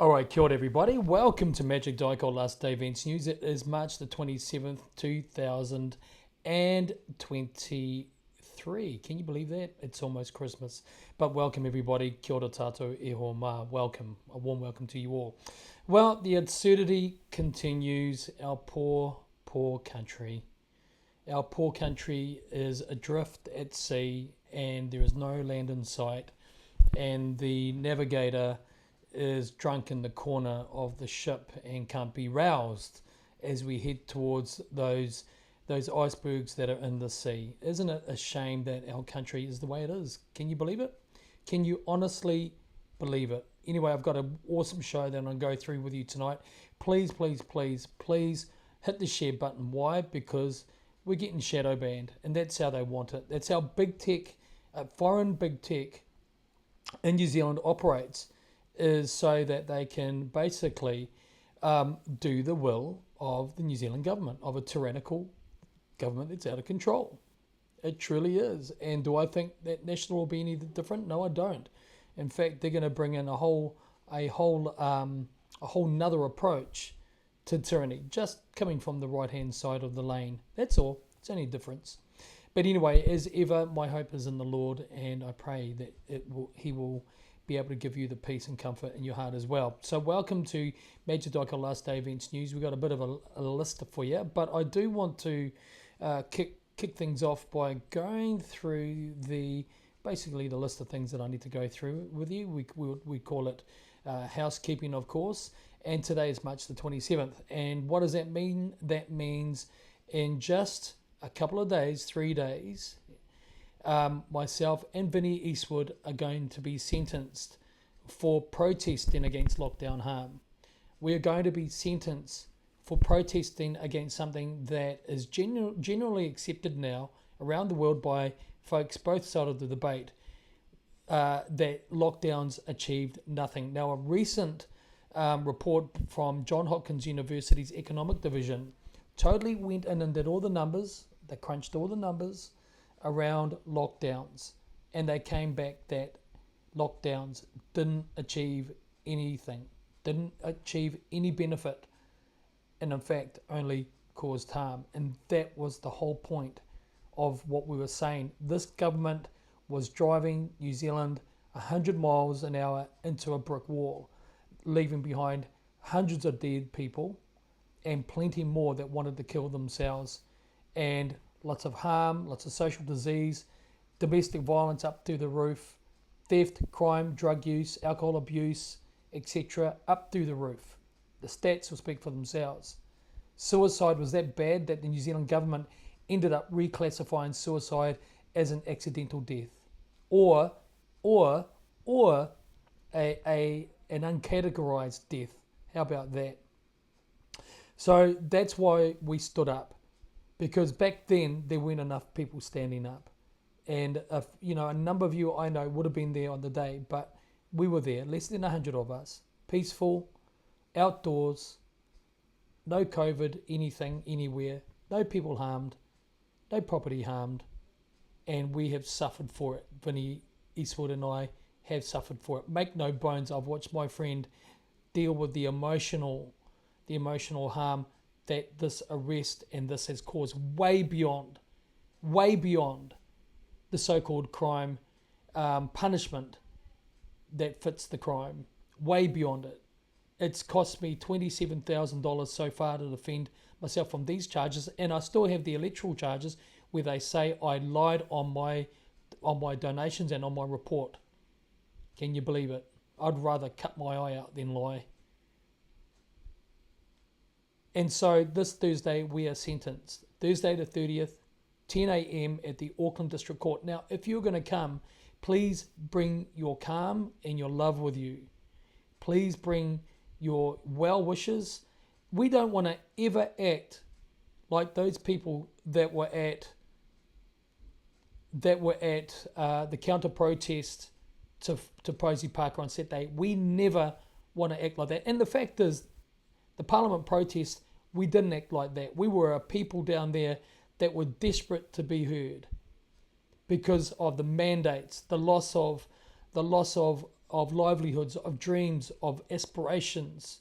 All right, kia ora everybody. Welcome to MagicDichol Last Day Events News. It is March the 27th, 2023. Can you believe that? It's almost Christmas. But welcome everybody. Kia ora tātou e hoa mā. Welcome. A warm welcome to you all. Well, the absurdity continues. Our poor country. Our poor country is adrift at sea and there is no land in sight. And the navigator is drunk in the corner of the ship and can't be roused as we head towards those icebergs that are in the sea. Isn't it a shame that our country is the way it is? Can you believe it? Can you honestly believe it? Anyway, I've got an awesome show that I'm going to go through with you tonight. Please hit the share button. Why? Because we're getting shadow banned, and that's how they want it. That's how big tech, foreign big tech in New Zealand operates, is so that they can basically do the will of the New Zealand government, of a tyrannical government that's out of control. It truly is. And do I think that National will be any different? No, I don't. In fact, they're going to bring in a whole nother approach to tyranny, just coming from the right-hand side of the lane. That's all. It's only a difference. But anyway, as ever, my hope is in the Lord, and I pray that He will be able to give you the peace and comfort in your heart as well. So welcome to MagicDichol Last Day Events News. We've got a bit of a list for you, but I do want to kick things off by going through basically the list of things that I need to go through with you. We call it housekeeping, of course, and today is March the 27th. And what does that mean? That means in just a couple of days, 3 days, myself and Vinnie Eastwood are going to be sentenced for protesting against lockdown harm. We are going to be sentenced for protesting against something that is generally accepted now around the world by folks both sides of the debate, that lockdowns achieved nothing. Now, a recent report from Johns Hopkins University's Economic Division totally went in and did all the numbers. They crunched all the numbers around lockdowns, and they came back that lockdowns didn't achieve anything, didn't achieve any benefit, and in fact only caused harm. And that was the whole point of what we were saying. This government was driving New Zealand 100 miles an hour into a brick wall, leaving behind hundreds of dead people and plenty more that wanted to kill themselves, and lots of harm, lots of social disease, domestic violence up through the roof, theft, crime, drug use, alcohol abuse, etc. up through the roof. The stats will speak for themselves. Suicide was that bad that the New Zealand government ended up reclassifying suicide as an accidental death, or an uncategorized death. How about that? So that's why we stood up. Because back then, there weren't enough people standing up. And, a number of you I know would have been there on the day, but we were there, less than 100 of us. Peaceful, outdoors, no COVID, anything, anywhere, no people harmed, no property harmed, and we have suffered for it. Vinnie Eastwood and I have suffered for it. Make no bones, I've watched my friend deal with the emotional harm that this arrest and this has caused, way beyond the so-called crime punishment that fits the crime, way beyond it. It's cost me $27,000 so far to defend myself from these charges, and I still have the electoral charges where they say I lied on my donations and on my report. Can you believe it? I'd rather cut my eye out than lie. And so this Thursday we are sentenced. Thursday the 30th, 10 a.m. at the Auckland District Court. Now, if you're going to come, please bring your calm and your love with you. Please bring your well wishes. We don't want to ever act like those people that were at the counter protest to Posie Parker on Saturday. We never want to act like that. And the fact is, the Parliament protest, we didn't act like that. We were a people down there that were desperate to be heard because of the mandates, the loss of of livelihoods, of dreams, of aspirations,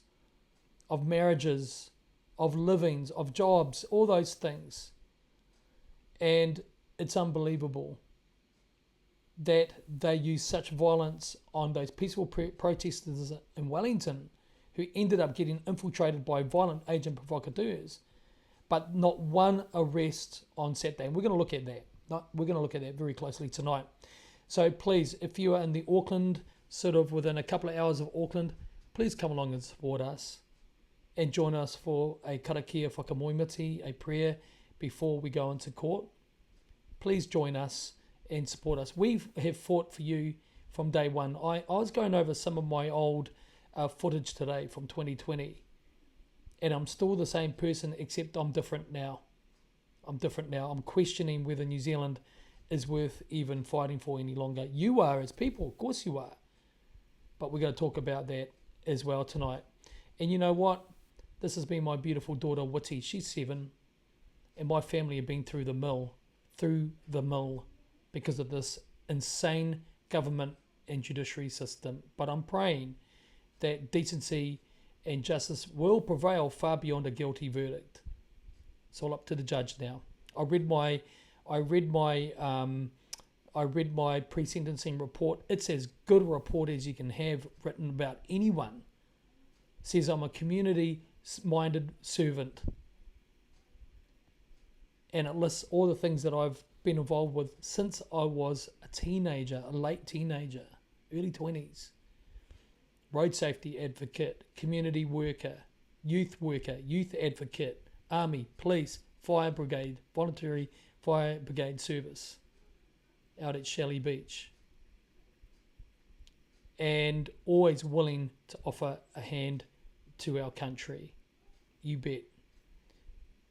of marriages, of livings, of jobs, all those things. And it's unbelievable that they use such violence on those peaceful protesters in Wellington who ended up getting infiltrated by violent agent provocateurs, but not one arrest on Saturday. And we're going to look at that. We're going to look at that very closely tonight. So please, if you are in the Auckland, sort of within a couple of hours of Auckland, please come along and support us and join us for a karakia whakamoimiti, a prayer before we go into court. Please join us and support us. We have fought for you from day one. I was going over some of my old footage today from 2020, and I'm still the same person, except I'm different now. I'm questioning whether New Zealand is worth even fighting for any longer. You are as people, of course you are. But we're going to talk about that as well tonight. And you know what? This has been my beautiful daughter, Witty. She's 7. And my family have been through the mill, because of this insane government and judiciary system. But I'm praying that decency and justice will prevail far beyond a guilty verdict. It's all up to the judge now. I read my pre-sentencing report. It's as good a report as you can have written about anyone. It says I'm a community-minded servant. And it lists all the things that I've been involved with since I was a teenager, a late teenager, early 20s. Road safety advocate, community worker, youth advocate, army, police, fire brigade, voluntary fire brigade service out at Shelley Beach. And always willing to offer a hand to our country. You bet.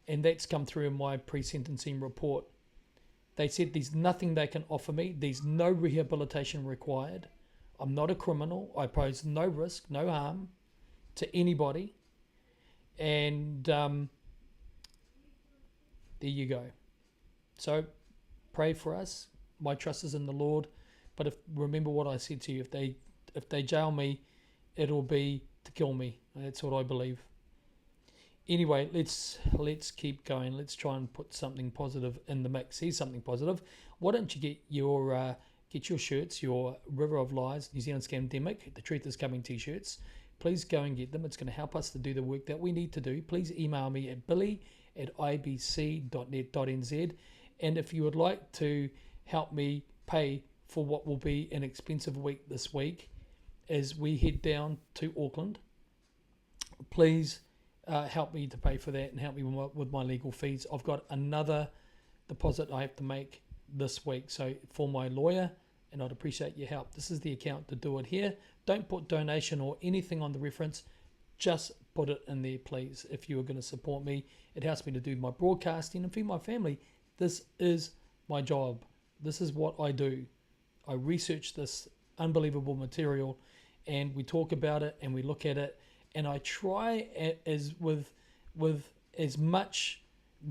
And that's come through in my pre-sentencing report. They said there's nothing they can offer me. There's no rehabilitation required. I'm not a criminal. I pose no risk, no harm to anybody. And there you go. So pray for us. My trust is in the Lord. But remember what I said to you. If they jail me, it'll be to kill me. That's what I believe. Anyway, let's keep going. Let's try and put something positive in the mix. Here's something positive. Why don't you get your shirts, your River of Lies, New Zealand Scamdemic, The Truth is Coming t-shirts. Please go and get them. It's going to help us to do the work that we need to do. Please email me at billy@ibc.net.nz. And if you would like to help me pay for what will be an expensive week this week as we head down to Auckland, please help me to pay for that and help me with my legal fees. I've got another deposit I have to make this week, so for my lawyer, and I'd appreciate your help. This is the account to do it here. Don't put donation or anything on the reference. Just put it in there, please, if you are going to support me. It helps me to do my broadcasting and feed my family. This is my job. This is what I do. I research this unbelievable material, and we talk about it, and we look at it, and I try with as much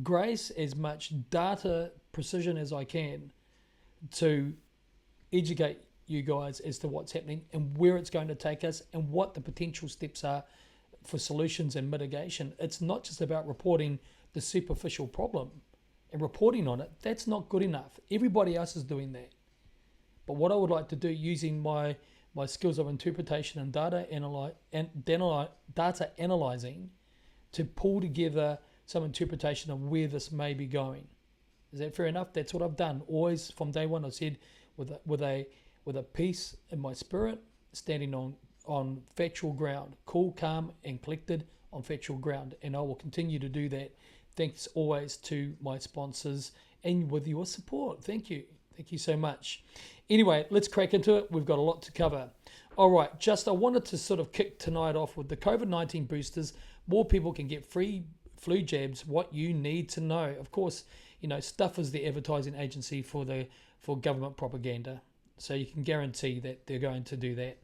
grace, as much data precision as I can to educate you guys as to what's happening and where it's going to take us and what the potential steps are for solutions and mitigation. It's not just about reporting the superficial problem and reporting on it. That's not good enough. Everybody else is doing that. But what I would like to do, using my skills of interpretation and data analyzing, to pull together some interpretation of where this may be going. Is that fair enough? That's what I've done. Always from day one, I said with a peace in my spirit, standing on factual ground, cool, calm, and collected on factual ground, and I will continue to do that. Thanks always to my sponsors and with your support. Thank you so much. Anyway, let's crack into it. We've got a lot to cover. All right, I wanted to sort of kick tonight off with the COVID-19 boosters. More people can get free flu jabs. What you need to know, of course, Stuff is the advertising agency for government propaganda. So you can guarantee that they're going to do that.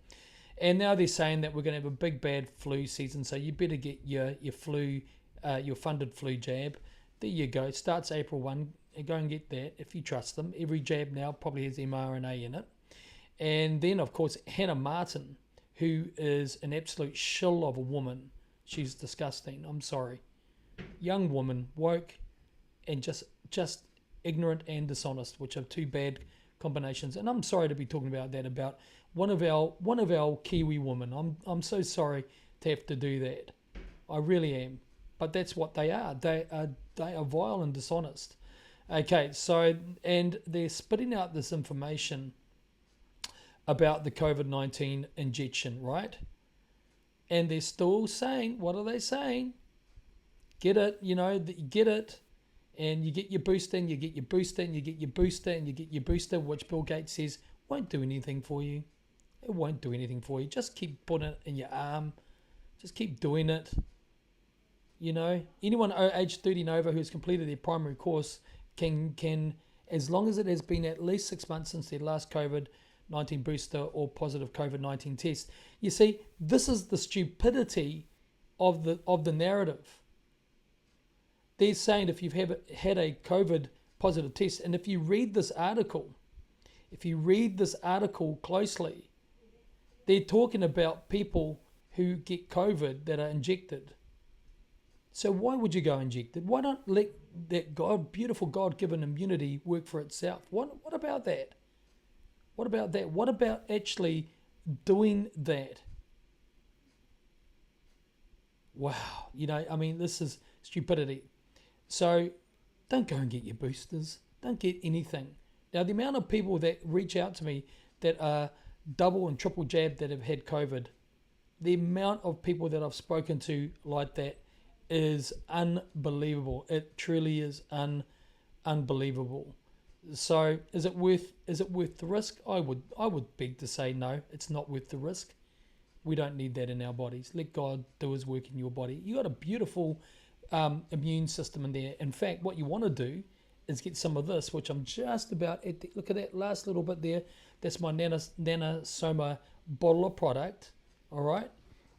And now they're saying that we're going to have a big bad flu season, so you better get your funded flu jab. There you go. Starts April 1. Go and get that if you trust them. Every jab now probably has mRNA in it. And then, of course, Hannah Martin, who is an absolute shill of a woman. She's disgusting. I'm sorry. Young woman, woke, and just ignorant and dishonest, which are two bad combinations. And I'm sorry to be talking about that, about one of our Kiwi women. I'm so sorry to have to do that. I really am. But that's what they are. They are vile and dishonest. Okay, so, and they're spitting out this information about the COVID-19 injection, right? And they're still saying, what are they saying? Get it, get it, and you get your booster, and you get your booster, and you get your booster, and you get your booster, which Bill Gates says won't do anything for you. It won't do anything for you. Just keep putting it in your arm. Just keep doing it. Anyone age 30 and over who's completed their primary course can, as long as it has been at least 6 months since their last COVID-19 booster or positive COVID-19 test. You see, this is the stupidity of the narrative. They're saying if you've had a COVID positive test, and if you read this article closely, they're talking about people who get COVID that are injected. So why would you go injected? Why not let that beautiful God-given immunity work for itself? What about that? What about that? What about actually doing that? Wow. This is stupidity. So don't go and get your boosters. Don't get anything. Now, the amount of people that reach out to me that are double and triple jabbed that have had COVID, the amount of people that I've spoken to like that is unbelievable. It truly is unbelievable. So is it worth the risk? I would beg to say no, it's not worth the risk. We don't need that in our bodies. Let God do his work in your body. You got a beautiful immune system in there. In fact, what you want to do is get some of this, which I'm just about at look at that last little bit there. That's my Nanosoma bottle of product, all right,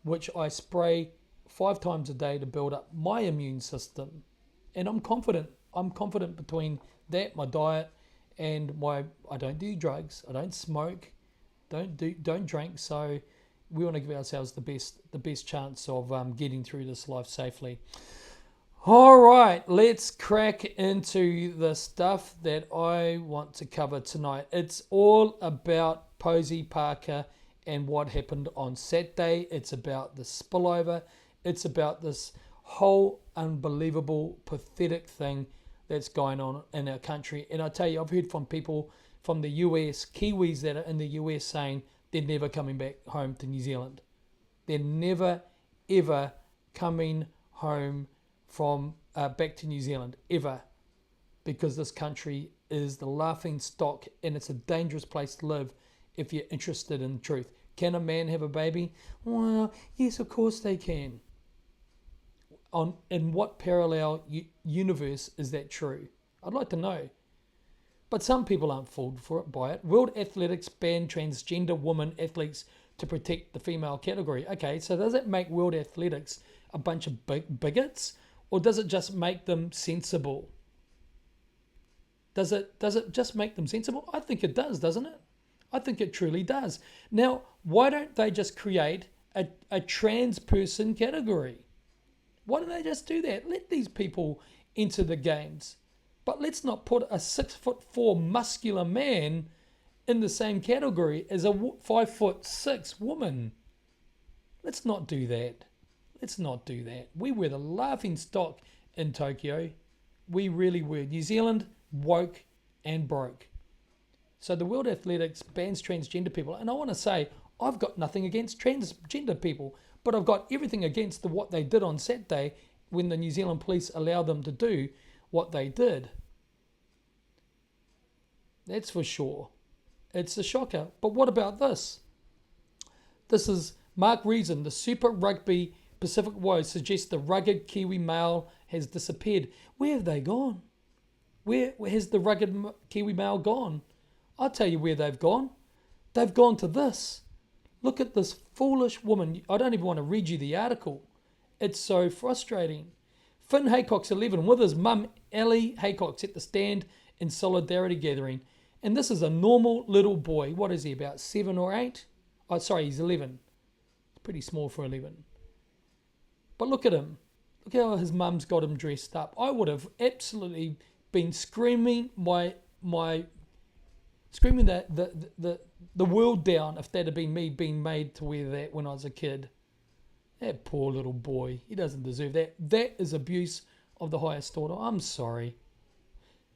which I spray 5 times a day to build up my immune system. And I'm confident between that, my diet, and I don't do drugs, I don't smoke, don't drink. So we want to give ourselves the best chance of getting through this life safely. All right, let's crack into the stuff that I want to cover tonight. It's all about Posie Parker and what happened on Saturday. It's about the spillover. It's about this whole unbelievable, pathetic thing that's going on in our country. And I tell you, I've heard from people from the US, Kiwis that are in the US, saying they're never coming back home to New Zealand. They're never, ever coming home from back to New Zealand, ever. Because this country is the laughing stock, and it's a dangerous place to live if you're interested in truth. Can a man have a baby? Well, yes, of course they can. In what parallel universe is that true? I'd like to know. But some people aren't fooled by it. World Athletics ban transgender women athletes to protect the female category. Okay, so does that make World Athletics a bunch of bigots? Or does it just make them sensible? Does it just make them sensible? I think it does, doesn't it? I think it truly does. Now, why don't they just create a trans person category? Why don't they just do that? Let these people enter the games. But let's not put a 6'4" muscular man in the same category as a 5'6" woman. Let's not do that. Let's not do that. We were the laughing stock in Tokyo. We really were. New Zealand woke and broke. So the World Athletics bans transgender people. And I want to say, I've got nothing against transgender people, but I've got everything against what they did on Saturday when the New Zealand police allowed them to do what they did. That's for sure. It's a shocker. But what about this? This is Mark Reason, the Super Rugby Pacific Woes suggests the rugged Kiwi male has disappeared. Where have they gone? Where has the rugged Kiwi male gone? I'll tell you where they've gone. They've gone to this. Look at this foolish woman. I don't even want to read you the article. It's so frustrating. Finn Haycock's 11 with his mum, Ellie Haycock's at the stand in solidarity gathering. And this is a normal little boy. What is he, about 7 or 8? Oh, sorry, he's 11. It's pretty small for 11. But look at him. Look how his mum's got him dressed up. I would have absolutely been screaming screaming the world down if that had been me being made to wear that when I was a kid. That poor little boy. He doesn't deserve that. That is abuse of the highest order. I'm sorry.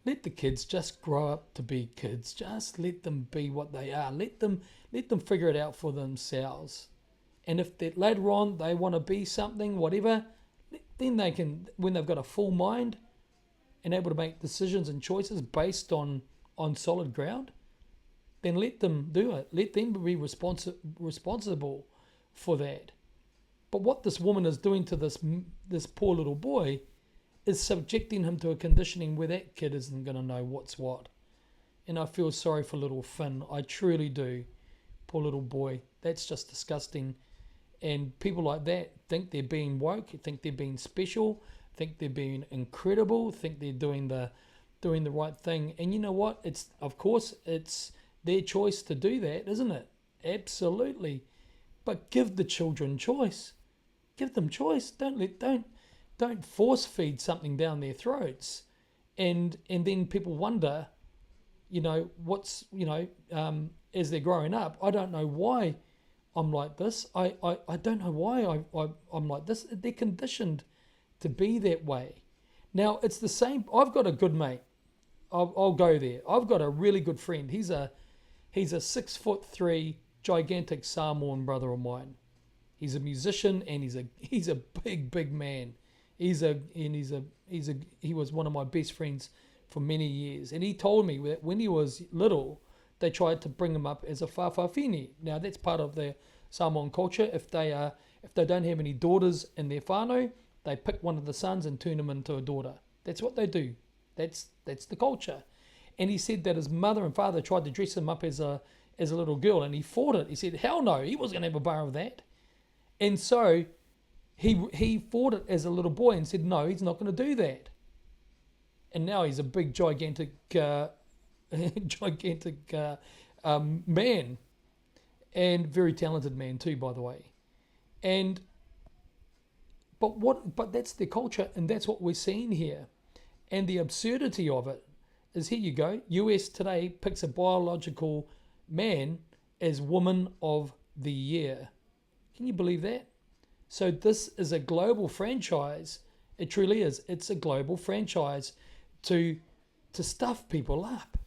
Let the kids just grow up to be kids. Just let them be what they are. Let them figure it out for themselves. And if that later on they want to be something, whatever, then they can, when they've got a full mind and able to make decisions and choices based on solid ground, then let them do it. Let them be responsible for that. But what this woman is doing to this poor little boy is subjecting him to a conditioning where that kid isn't going to know what's what. And I feel sorry for little Finn. I truly do. Poor little boy. That's just disgusting. And people like that think they're being woke, think they're being special, think they're being incredible, think they're doing the right thing. And you know what? It's their choice to do that, isn't it? Absolutely. But give the children choice. Give them choice. Don't force feed something down their throats. And then people wonder, as they're growing up, I don't know why I'm like this. I don't know why I'm like this. They're conditioned to be that way. Now, it's the same. I've got a good mate. I'll go there. I've got a really good friend. He's a 6'3" gigantic Samoan brother of mine. He's a musician and he's a big man. He was one of my best friends for many years. And he told me that when he was little, they tried to bring him up as a whawhawhine. Now that's part of their Samoan culture. If they don't have any daughters in their whānau, they pick one of the sons and turn him into a daughter. That's what they do. That's the culture. And he said that his mother and father tried to dress him up as a little girl, and he fought it. He said, hell no, he wasn't going to have a bar of that. And so he fought it as a little boy and said, no, he's not going to do that. And now he's a big, gigantic man, and very talented man too, by the way. But that's the culture, and that's what we're seeing here. And the absurdity of it is, here you go, US today picks a biological man as Woman of the Year. Can you believe that? So this is a global franchise. It truly is. It's a global franchise to stuff people up.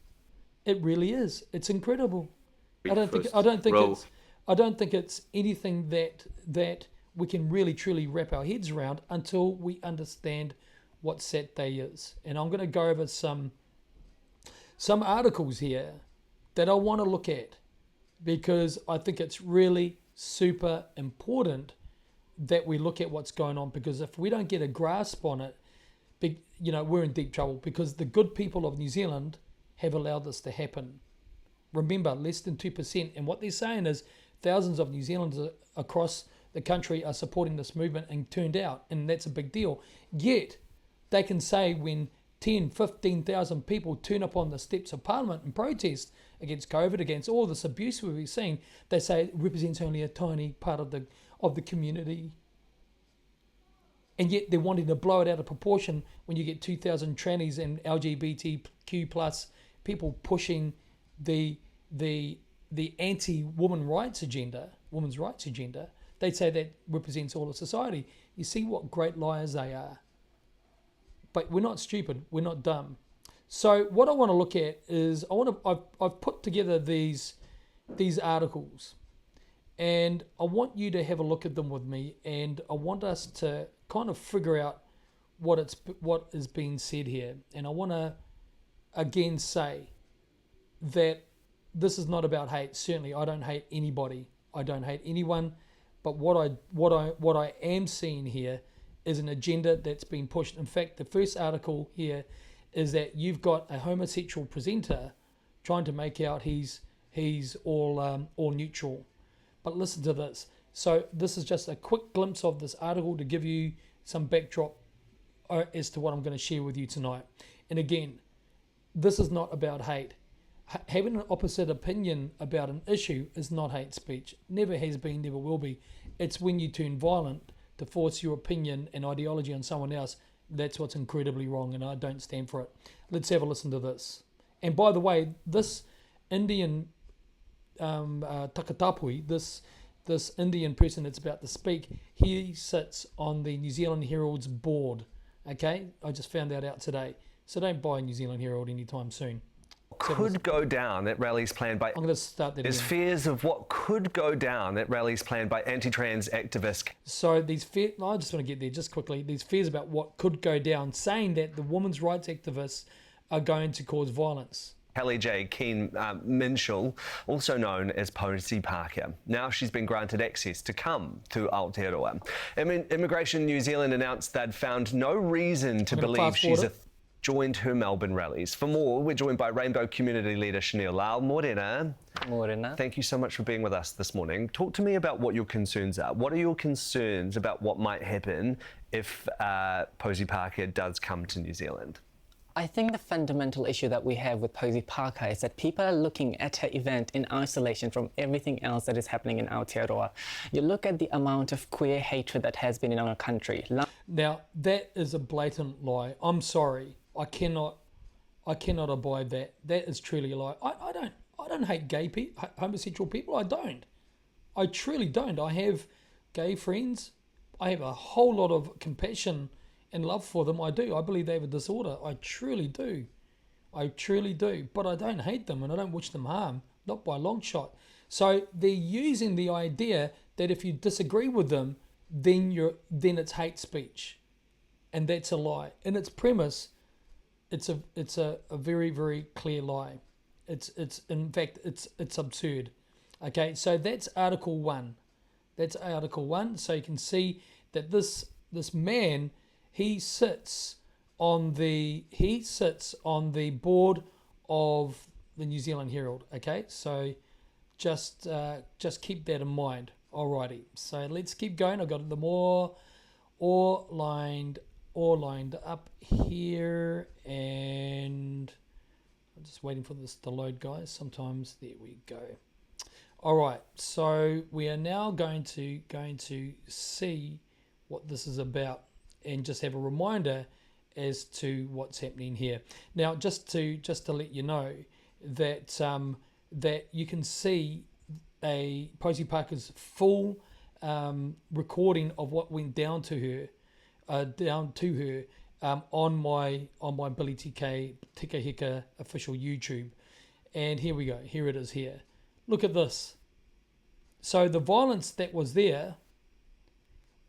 It really is. It's incredible. I don't think it's anything that we can really truly wrap our heads around until we understand what Saturday is. And I'm going to go over some articles here that I want to look at, because I think it's really super important that we look at what's going on, because if we don't get a grasp on it, we're in deep trouble, because the good people of New Zealand have allowed this to happen. Remember, less than 2%. And what they're saying is thousands of New Zealanders across the country are supporting this movement and turned out, and that's a big deal. Yet, they can say when 10, 15,000 people turn up on the steps of Parliament and protest against COVID, against all this abuse we've been seeing, they say it represents only a tiny part of the community. And yet they're wanting to blow it out of proportion when you get 2,000 trannies and LGBTQ plus people pushing the anti-women's rights agenda. They say that represents all of society. You see what great liars they are. But we're not stupid. We're not dumb. So what I want to look at is I've put together these articles, and I want you to have a look at them with me, and I want us to kind of figure out what is being said here. And I want to again say that this is not about hate. Certainly, I don't hate anybody. I don't hate anyone. But what I am seeing here is an agenda that's been pushed. In fact, the first article here is that you've got a homosexual presenter trying to make out he's all neutral. But listen to this. So this is just a quick glimpse of this article to give you some backdrop as to what I'm going to share with you tonight. And again, this is not about hate. Having an opposite opinion about an issue is not hate speech. Never has been, never will be. It's when you turn violent to force your opinion and ideology on someone else. That's what's incredibly wrong, and I don't stand for it. Let's have a listen to this. And by the way, this Indian takatapui, this Indian person that's about to speak, he sits on the New Zealand Herald's board. Okay, I just found that out today. So don't buy New Zealand Herald anytime soon. Could go down at rallies planned by... I'm going to start that There's again. fears of what could go down at rallies planned by anti-trans activists. So these fears, I just want to get there just quickly, these fears about what could go down, saying that the women's rights activists are going to cause violence. Kellie Jay Keen Minshall, also known as Posie Parker. Now she's been granted access to come to Aotearoa. Immigration New Zealand announced they'd found no reason to believe she's joined her Melbourne rallies. For more, we're joined by Rainbow Community Leader Chanel Lau. Morena. Morena. Thank you so much for being with us this morning. Talk to me about what your concerns are. What are your concerns about what might happen if Posie Parker does come to New Zealand? I think the fundamental issue that we have with Posie Parker is that people are looking at her event in isolation from everything else that is happening in Aotearoa. You look at the amount of queer hatred that has been in our country. Now, that is a blatant lie. I'm sorry. I cannot abide that. That is truly a lie. I don't hate gay people, homosexual people. I don't. I truly don't. I have gay friends. I have a whole lot of compassion and love for them. I do. I believe they have a disorder. I truly do. I truly do. But I don't hate them and I don't wish them harm. Not by a long shot. So they're using the idea that if you disagree with them, then it's hate speech. And that's a lie. In its premise, it's a very, very clear lie. It's in fact it's absurd. Okay, so that's Article 1. That's Article 1. So you can see that this man, he sits on the board of the New Zealand Herald. Okay, so just keep that in mind. Alrighty, so let's keep going. I've got them all lined up here, and I'm just waiting for this to load, guys. Sometimes there we go. All right, so we are now going to see what this is about, and just have a reminder as to what's happening here. Now, just to let you know that that you can see a Posie Parker's full recording of what went down to her on my Billy TK Tika Hika official YouTube. And here we go. Here it is here. Look at this. So the violence that was there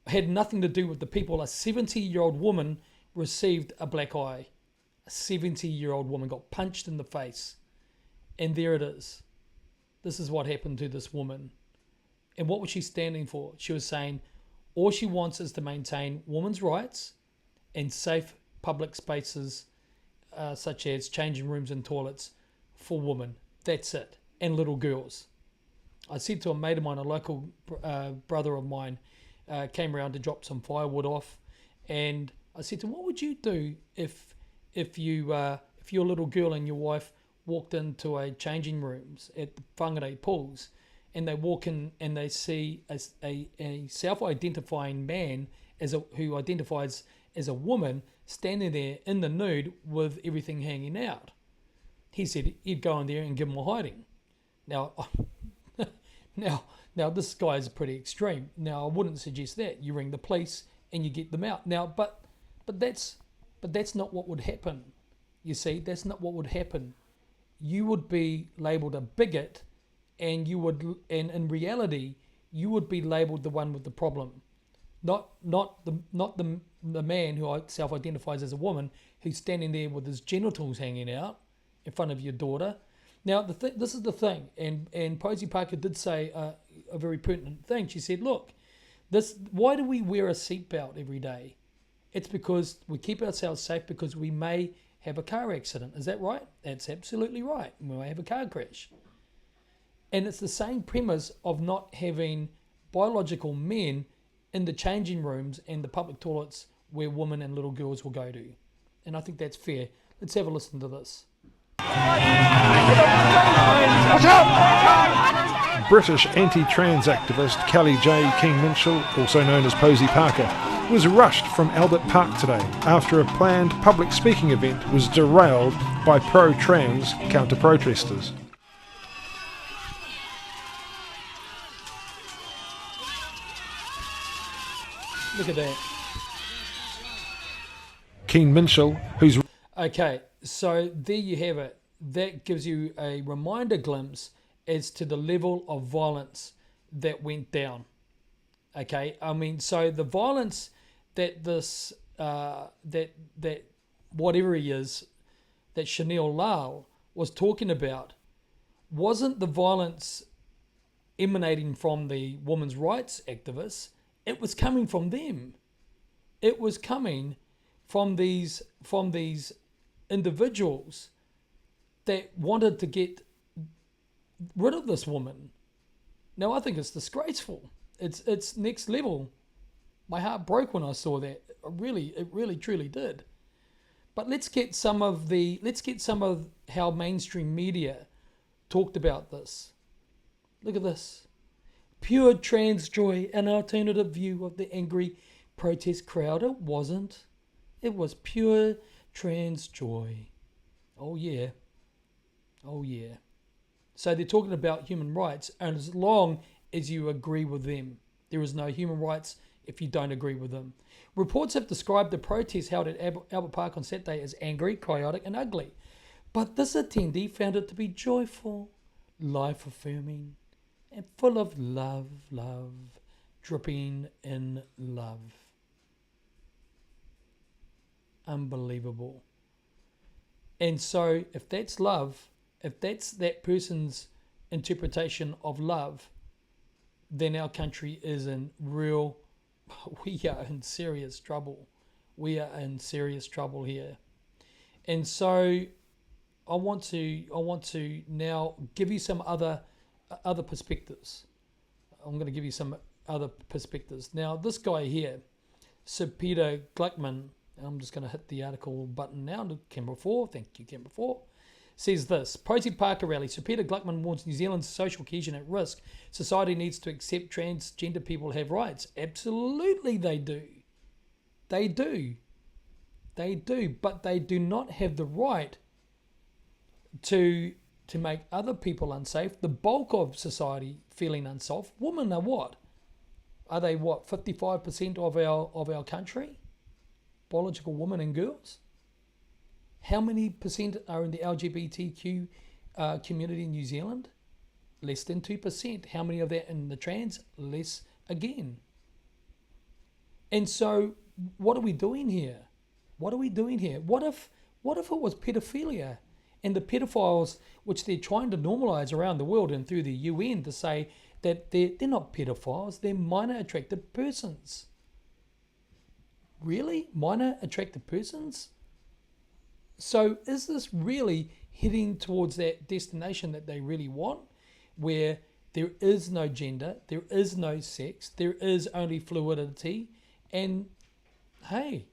had nothing to do with the people. A 70-year-old woman received a black eye. A 70-year-old woman got punched in the face. And there it is. This is what happened to this woman. And what was she standing for? She was saying all she wants is to maintain women's rights and safe public spaces such as changing rooms and toilets for women. That's it. And little girls. I said to a mate of mine, a local brother of mine, came around to drop some firewood off, and I said to him, what would you do if your little girl and your wife walked into a changing rooms at the whangarei pools, and they walk in and they see a self-identifying man who identifies as a woman standing there in the nude with everything hanging out? He said he'd go in there and give them a hiding. Now this guy is pretty extreme. Now I wouldn't suggest that. You ring the police and you get them out. Now, but that's not what would happen. You see, that's not what would happen. You would be labelled a bigot, and in reality you would be labelled the one with the problem, not the man who self-identifies as a woman who's standing there with his genitals hanging out in front of your daughter. Now this is the thing, and Posie Parker did say a very pertinent thing. She said, look, why do we wear a seatbelt every day? It's because we keep ourselves safe, because we may have a car accident. Is that right? That's absolutely right. We may have a car crash. And it's the same premise of not having biological men in the changing rooms and the public toilets where women and little girls will go to. And I think that's fair. Let's have a listen to this. British anti-trans activist Kellie Jay Keen, also known as Posie Parker, was rushed from Albert Park today after a planned public speaking event was derailed by pro-trans counter-protesters. Look at that. Keen Minshall, who's... Okay, so there you have it. That gives you a reminder glimpse as to the level of violence that went down. Okay, I mean, so the violence that this, that whatever he is, that Chanel Lal was talking about, wasn't the violence emanating from the women's rights activists. It was coming from them. It was coming from these individuals that wanted to get rid of this woman. Now I think it's disgraceful. It's next level. My heart broke when I saw that. It really truly did. But let's get some of how mainstream media talked about this. Look at this. Pure trans joy, an alternative view of the angry protest crowd. It wasn't. It was pure trans joy. Oh yeah. Oh yeah. So they're talking about human rights, and as long as you agree with them. There is no human rights if you don't agree with them. Reports have described the protest held at Albert Park on Saturday as angry, chaotic and ugly. But this attendee found it to be joyful, life-affirming, and full of love, dripping in love. Unbelievable. And so if that's love, if that's that person's interpretation of love, then our country is in we are in serious trouble. We are in serious trouble here. And so I want to now give you some other perspectives. I'm going to give you some other perspectives. Now, this guy here, Sir Peter Gluckman, I'm just going to hit the article button now to camera 4. Thank you, camera 4. Says this: Posie Parker rally. Sir Peter Gluckman warns New Zealand's social cohesion at risk. Society needs to accept transgender people have rights. Absolutely they do. They do. They do. But they do not have the right to make other people unsafe. The bulk of society feeling unsafe. Women are what? Are they what? 55% of our country? Biological women and girls? How many percent are in the LGBTQ community in New Zealand? Less than 2%. How many of that in the trans? Less again. And so what are we doing here? What are we doing here? What if it was pedophilia and the pedophiles, which they're trying to normalise around the world and through the UN to say that they're not pedophiles, they're minor attracted persons. Really? Minor attracted persons? So is this really heading towards that destination that they really want, where there is no gender, there is no sex, there is only fluidity, and hey,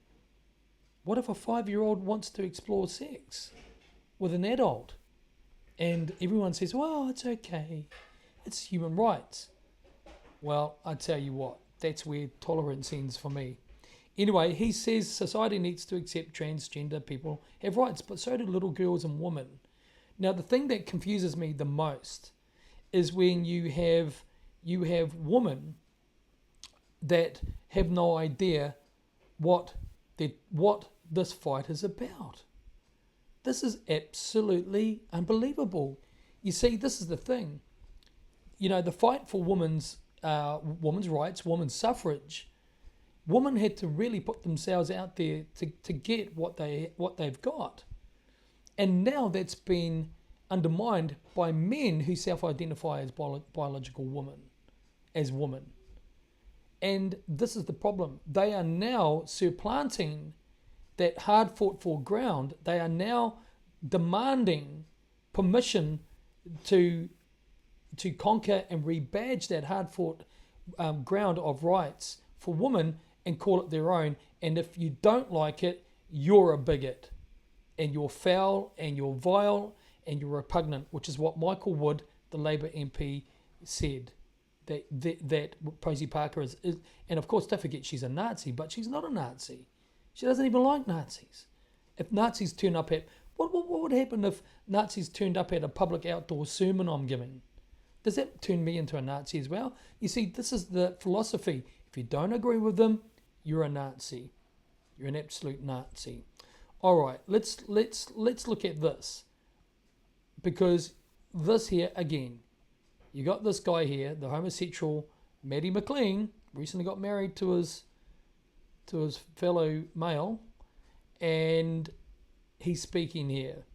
what if a 5-year-old wants to explore sex with an adult? And everyone says, well, it's okay, it's human rights. Well, I tell you what, that's where tolerance ends for me. Anyway, he says society needs to accept transgender people have rights, but so do little girls and women. Now, the thing that confuses me the most is when you have women that have no idea what this fight is about. This is absolutely unbelievable. You see, this is the thing. You know, the fight for women's rights, women's suffrage. Women had to really put themselves out there to get what they've got. And now that's been undermined by men who self-identify as biological women, as women. And this is the problem. They are now supplanting that hard fought for ground. They are now demanding permission to conquer and rebadge that hard fought ground of rights for women and call it their own. And if you don't like it, you're a bigot, and you're foul, and you're vile, and you're repugnant, which is what Michael Wood, the Labour MP, said. That Posie Parker is, and of course don't forget she's a Nazi, but she's not a Nazi. She doesn't even like Nazis. If Nazis turn up at, what would happen if Nazis turned up at a public outdoor sermon I'm giving? Does that turn me into a Nazi as well? You see, this is the philosophy. If you don't agree with them, you're a Nazi. You're an absolute Nazi. All right, let's look at this, because this here again. You got this guy here, the homosexual Maddie McLean, recently got married to his fellow male, and he's speaking here.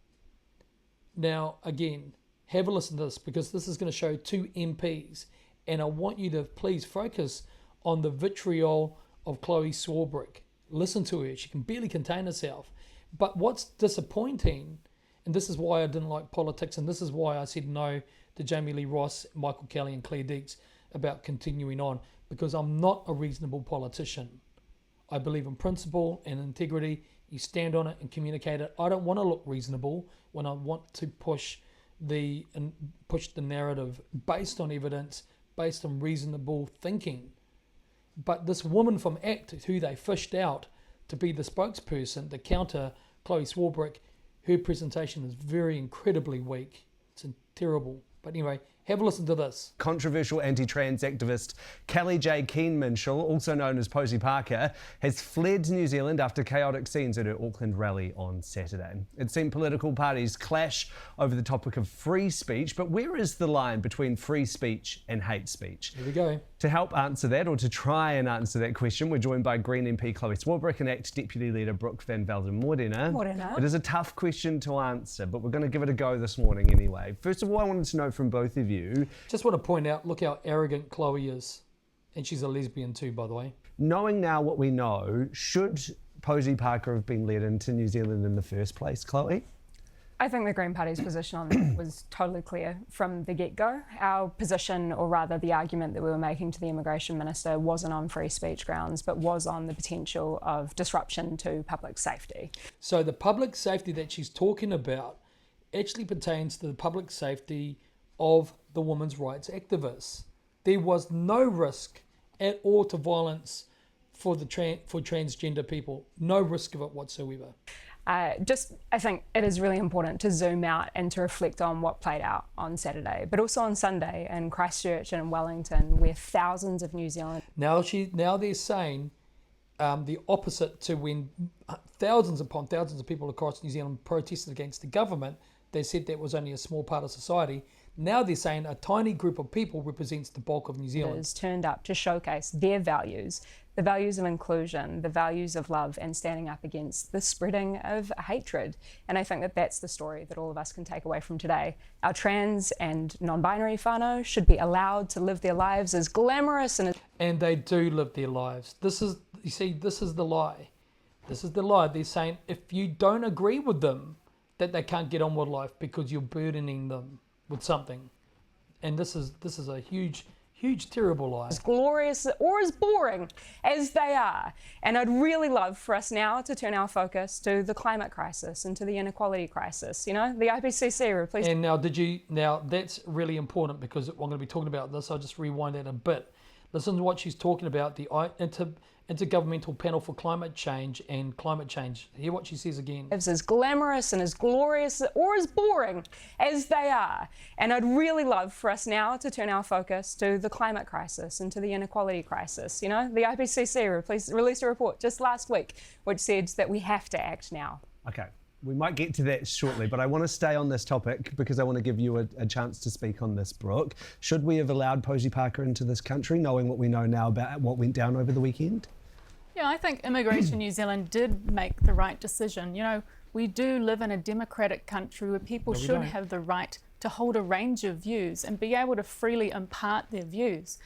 Now, again, have a listen to this, because this is going to show two MPs, and I want you to please focus on the vitriol of Chloe Swarbrick. Listen to her. She can barely contain herself. But what's disappointing, and this is why I didn't like politics, and this is why I said no to Jamie Lee Ross, Michael Kelly and Claire Deeks about continuing on, because I'm not a reasonable politician. I believe in principle and integrity. You stand on it and communicate it. I don't want to look reasonable when I want to push the narrative based on evidence, based on reasonable thinking. But this woman from ACT, who they fished out to be the spokesperson to counter Chloe Swarbrick, her presentation is very incredibly weak. It's terrible. But anyway, have a listen to this. Controversial anti-trans activist Kellie Jay Keen, also known as Posie Parker, has fled New Zealand after chaotic scenes at her Auckland rally on Saturday. It's seen political parties clash over the topic of free speech, but where is the line between free speech and hate speech? Here we go. To help answer that, or to try and answer that question, we're joined by Green MP Chloe Swarbrick and ACT Deputy Leader Brooke van Velden. Morena. It is a tough question to answer, but we're going to give it a go this morning anyway. First of all, I wanted to know from both of you. Just want to point out, look how arrogant Chloe is. And she's a lesbian too, by the way. Knowing now what we know, should Posie Parker have been led into New Zealand in the first place, Chloe? I think the Green Party's position on that was totally clear from the get-go. Our position, or rather the argument that we were making to the Immigration Minister, wasn't on free speech grounds, but was on the potential of disruption to public safety. So the public safety that she's talking about actually pertains to the public safety of the women's rights activists. There was no risk at all to violence for transgender people. No risk of it whatsoever. I think it is really important to zoom out and to reflect on what played out on Saturday, but also on Sunday in Christchurch and in Wellington, where thousands of New Zealand... Now they're saying the opposite to when thousands upon thousands of people across New Zealand protested against the government. They said that was only a small part of society. Now they're saying a tiny group of people represents the bulk of New Zealand. ...has turned up to showcase their values, the values of inclusion, the values of love, and standing up against the spreading of hatred. And I think that that's the story that all of us can take away from today. Our trans and non-binary whānau should be allowed to live their lives as glamorous and... And they do live their lives. This is the lie. This is the lie. They're saying if you don't agree with them, that they can't get on with life because you're burdening them with something. And this is a huge, terrible lie. As glorious or as boring as they are. And I'd really love for us now to turn our focus to the climate crisis and to the inequality crisis. You know, the IPCC replaced... And now that's really important, because I'm going to be talking about this. I'll just rewind that a bit. Listen to what she's talking about, the Intergovernmental Panel for Climate Change and climate change. Hear what she says again. As glamorous and as glorious or as boring as they are. And I'd really love for us now to turn our focus to the climate crisis and to the inequality crisis. You know, the IPCC released a report just last week which said that we have to act now. Okay. We might get to that shortly, but I want to stay on this topic because I want to give you a chance to speak on this, Brooke. Should we have allowed Posie Parker into this country, knowing what we know now about what went down over the weekend? Yeah, I think Immigration New Zealand did make the right decision. You know, we do live in a democratic country where people should have the right to hold a range of views and be able to freely impart their views.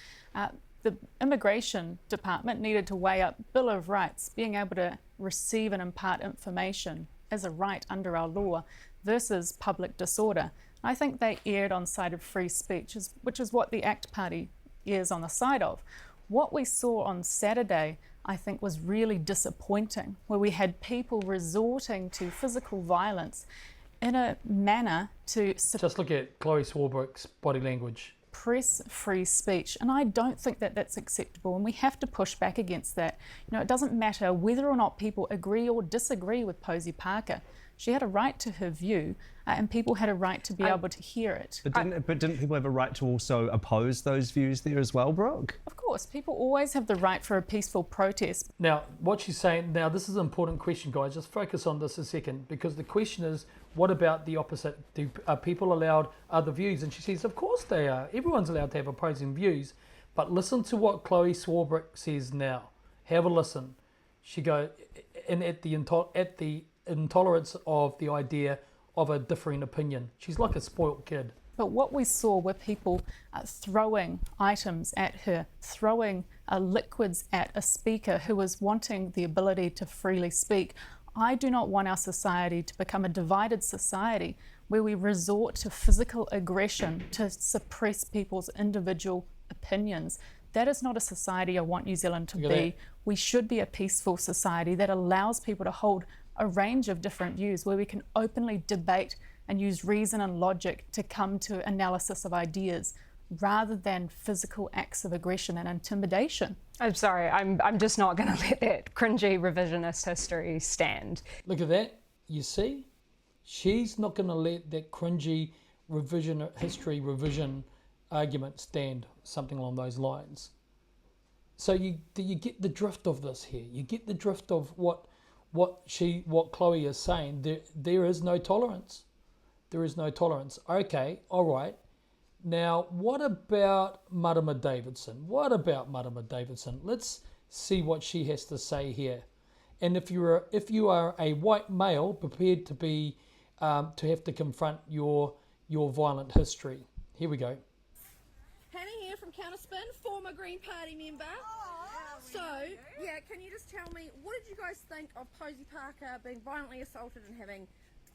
The Immigration Department needed to weigh up Bill of Rights, being able to receive and impart information as a right under our law, versus public disorder. I think they erred on side of free speech, which is what the ACT Party errs on the side of. What we saw on Saturday, I think, was really disappointing, where we had people resorting to physical violence in a manner to Just look at Chloe Swarbrick's body language. suppress free speech, and I don't think that that's acceptable, and we have to push back against that. You know, it doesn't matter whether or not people agree or disagree with Posie Parker. She had a right to her view, and people had a right to be able to hear it. But didn't people have a right to also oppose those views there as well, Brooke? Of course, people always have the right for a peaceful protest. Now, what she's saying, now this is an important question, guys. Just focus on this a second, because the question is, what about the opposite? Are people allowed other views? And she says, of course they are. Everyone's allowed to have opposing views. But listen to what Chloe Swarbrick says now. Have a listen. She goes, and at the intolerance of the idea of a differing opinion. She's like a spoilt kid. But what we saw were people throwing items at her, throwing liquids at a speaker who was wanting the ability to freely speak. I do not want our society to become a divided society where we resort to physical aggression to suppress people's individual opinions. That is not a society I want New Zealand to be. We should be a peaceful society that allows people to hold a range of different views, where we can openly debate and use reason and logic to come to analysis of ideas, rather than physical acts of aggression and intimidation. I'm sorry, I'm just not going to let that cringy revisionist history stand. Look at that. You see? She's not going to let that cringy revision argument stand, something along those lines. So you get the drift of this here. You get the drift of what Chloe is saying. There is no tolerance. There is no tolerance. Okay, all right. Now, what about Marama Davidson? Let's see what she has to say here. And if you are a white male prepared to be to have to confront your violent history. Here we go. Hannah here from Counterspin, former Green Party member. So, yeah, can you just tell me, what did you guys think of Posie Parker being violently assaulted and having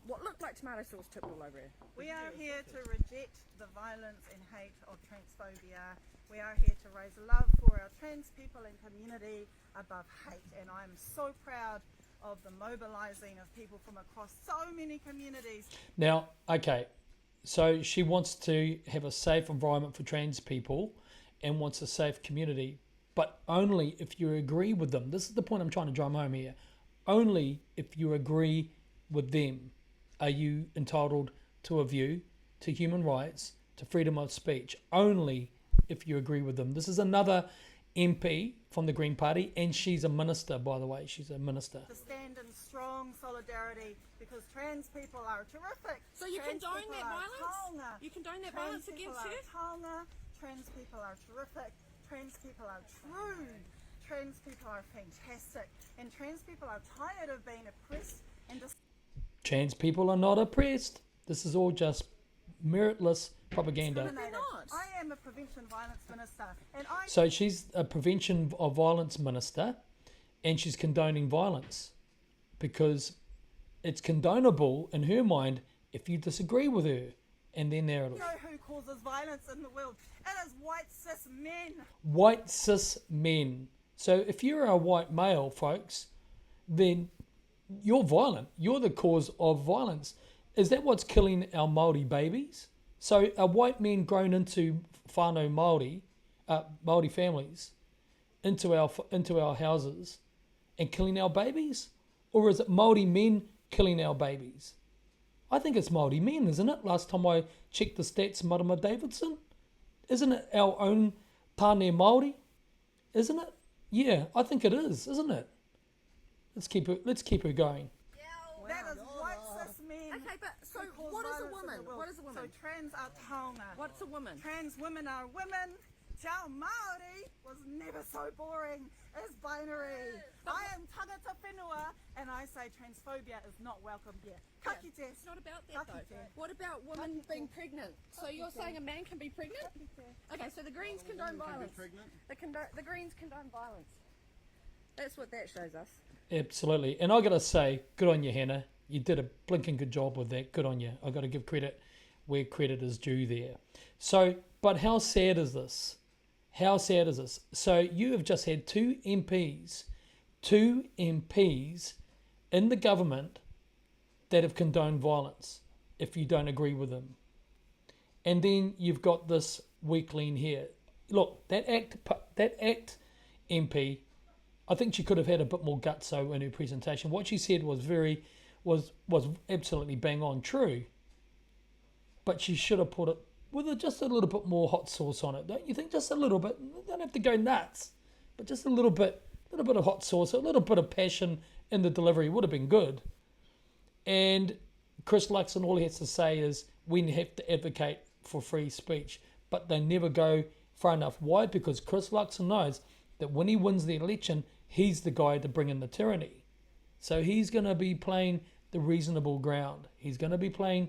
what looked like tomato sauce tipped all over her? We are here to reject the violence and hate of transphobia. We are here to raise love for our trans people and community above hate. And I'm so proud of the mobilising of people from across so many communities. Now, okay, so she wants to have a safe environment for trans people and wants a safe community, but only if you agree with them. This is the point I'm trying to drum home here. Only if you agree with them are you entitled to a view, to human rights, to freedom of speech. Only if you agree with them. This is another MP from the Green Party, and she's a minister, by the way. She's a minister. To stand in strong solidarity, because trans people are terrific. So you condone that violence? You condone that violence against her? Trans people are terrific. Trans people are true. Trans people are fantastic. And trans people are tired of being oppressed and Trans people are not oppressed. This is all just meritless propaganda. I am a prevention violence minister, and So she's a prevention of violence minister, and she's condoning violence because it's condonable in her mind if you disagree with her and their narrative. You know who causes violence in the world? It is white cis men. White cis men. So if you're a white male, folks, then you're violent. You're the cause of violence. Is that what's killing our Maori babies? So are white men grown into whānau Maori families, into our houses and killing our babies? Or is it Maori men killing our babies? I think it's Maori men, isn't it? Last time I checked the stats, Marama Davidson. Isn't it our own tāne Māori? Isn't it? Yeah, I think it is, isn't it? Let's keep her going. That is white cis men. Okay, but so what is a woman? What is a woman? So trans are taonga. What's a woman? Trans women are women. Te ao Māori was never so boring as binary. I am tangata whenua, and I say transphobia is not welcome here. Ka kite. It's not about that though. What about women being pregnant? So you're saying a man can be pregnant? Okay, so the Greens condone violence. The Greens condone violence. That's what that shows us. Absolutely. And I got to say, good on you, Hannah. You did a blinking good job with that. Good on you. I got to give credit where credit is due there. So, but how sad is this? How sad is this? So you have just had two MPs in the government that have condoned violence. if you don't agree with him. And then you've got this weakling here. Look, that ACT MP, I think she could have had a bit more gutso in her presentation. What she said was was absolutely bang on true. But she should have put it with just a little bit more hot sauce on it, don't you think? Just a little bit. You don't have to go nuts, but just a little bit of hot sauce, a little bit of passion in the delivery would have been good. And Chris Luxon, all he has to say is we have to advocate for free speech, but they never go far enough. Why? Because Chris Luxon knows that when he wins the election, he's the guy to bring in the tyranny. So he's going to be playing the reasonable ground. He's going to be playing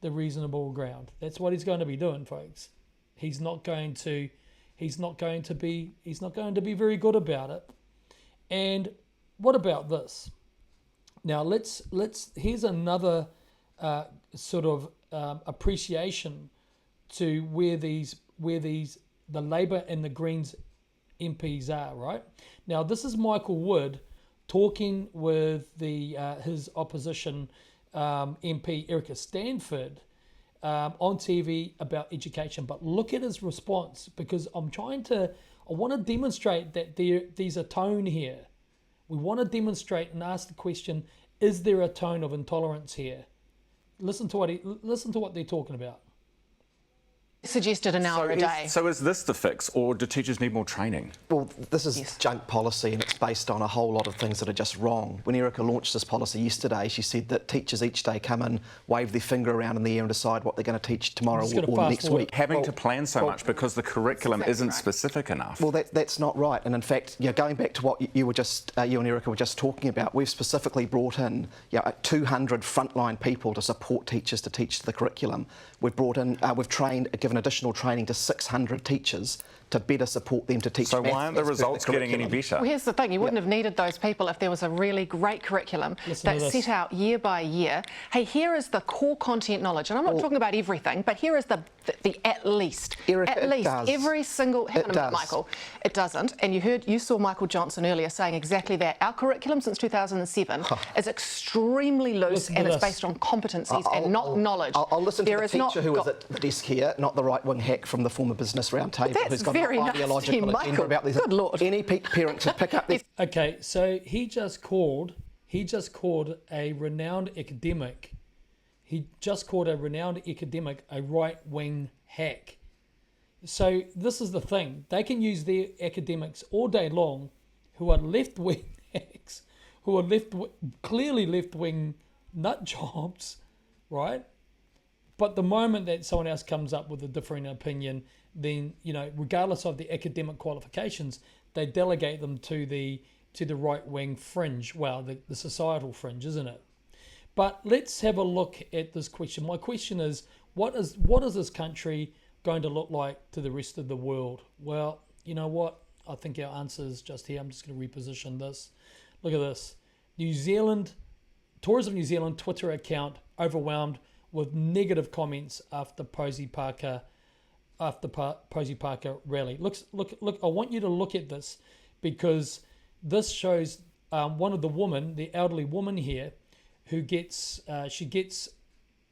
the reasonable ground. That's what he's going to be doing, folks. He's not going to be very good about it. And what about this? Now here's another sort of appreciation to where the Labour and the Greens MPs are, right? Now this is Michael Wood talking with his opposition MP Erica Stanford on TV about education. But look at his response, because I want to demonstrate that there's a tone here. We want to demonstrate and ask the question, is there a tone of intolerance here? Listen to what they're talking about. Suggested an hour a day. So is this the fix, or do teachers need more training? Well, this is junk policy, and it's based on a whole lot of things that are just wrong. When Erica launched this policy yesterday, she said that teachers each day come in, wave their finger around in the air and decide what they're going to teach tomorrow or next week. Having to plan so much because the curriculum isn't specific enough. Well, that's not right. And in fact, going back to what you and Erica were just talking about, we've specifically brought in 200 frontline people to support teachers to teach the curriculum. We've given additional training to 600 teachers to better support them to teach. So why aren't the results getting any better? Well, here's the thing, you wouldn't have needed those people if there was a really great curriculum that set out year by year. Hey, here is the core content knowledge, and I'm not talking about everything, but here is the at least. Erica, at least does. every single. Hang on a minute, Michael. It doesn't, and you saw Michael Johnson earlier saying exactly that. Our curriculum since 2007 is extremely loose, and it's based on competencies and not knowledge. I'll listen to the teacher who was at the desk here, not the right-wing hack from the former Business Roundtable who's got very an ideological agenda about these. Good Lord. Any parent to pick up this. Okay, so he just called a renowned academic. He just called a renowned academic a right-wing hack. So this is the thing. They can use their academics all day long who are left-wing hacks, who are clearly left-wing nut jobs, right? But the moment that someone else comes up with a differing opinion, then, regardless of the academic qualifications, they delegate them to the right-wing fringe. Well, the societal fringe, isn't it? But let's have a look at this question. My question is, what is this country going to look like to the rest of the world? Well, you know what? I think our answer is just here. I'm just going to reposition this. Look at this. Tourism New Zealand Twitter account overwhelmed with negative comments after Posie Parker rally. Look! I want you to look at this, because this shows one of the elderly woman here, who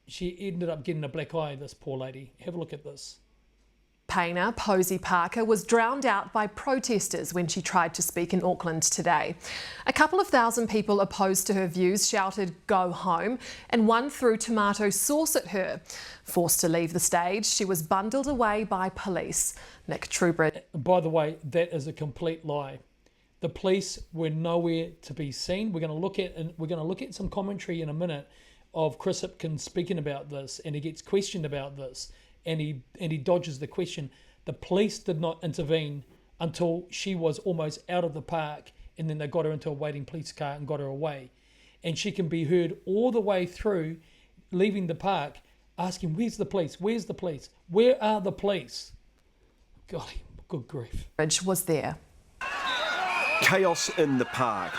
she ended up getting a black eye. This poor lady. Have a look at this. Campaigner Posie Parker was drowned out by protesters when she tried to speak in Auckland today. A couple of thousand people opposed to her views shouted "Go home" and one threw tomato sauce at her. Forced to leave the stage, she was bundled away by police. Nick Trubridge. By the way, that is a complete lie. The police were nowhere to be seen. We're going to look at some commentary in a minute of Chris Hipkins speaking about this, and he gets questioned about this. And he dodges the question. The police did not intervene until she was almost out of the park, and then they got her into a waiting police car and got her away. And she can be heard all the way through, leaving the park, asking, "Where's the police? Where's the police? Where are the police?" Golly, good grief. Was there. Chaos in the park.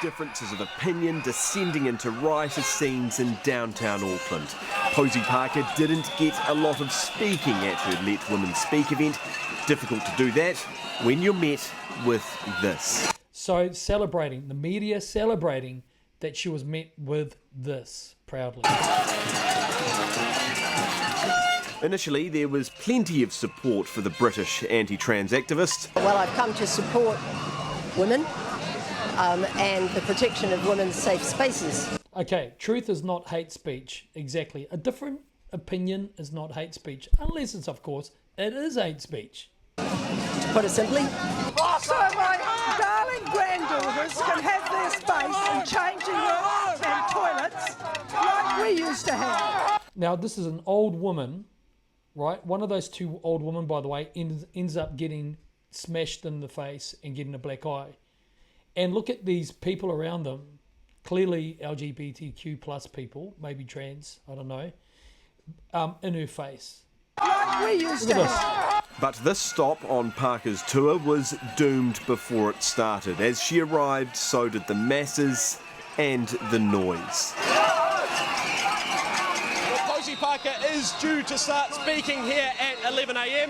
Differences of opinion descending into riotous scenes in downtown Auckland. Posie Parker didn't get a lot of speaking at her Let Women Speak event. Difficult to do that when you're met with this. So the media celebrating that she was met with this proudly. Initially, there was plenty of support for the British anti-trans activist. Well, I've come to support women and the protection of women's safe spaces. Okay, truth is not hate speech. Exactly. A different opinion is not hate speech, unless it's, of course, it is hate speech. To put it simply. So my darling granddaughters can have their space and changing rooms and toilets like we used to have. Now, this is an old woman, right? One of those two old women, by the way, ends up getting smashed in the face and getting a black eye. And look at these people around them, clearly LGBTQ plus people, maybe trans, I don't know, in her face. Like we used to have. But this stop on Parker's tour was doomed before it started. As she arrived, so did the masses and the noise. Posie Parker is due to start speaking here at 11 a.m,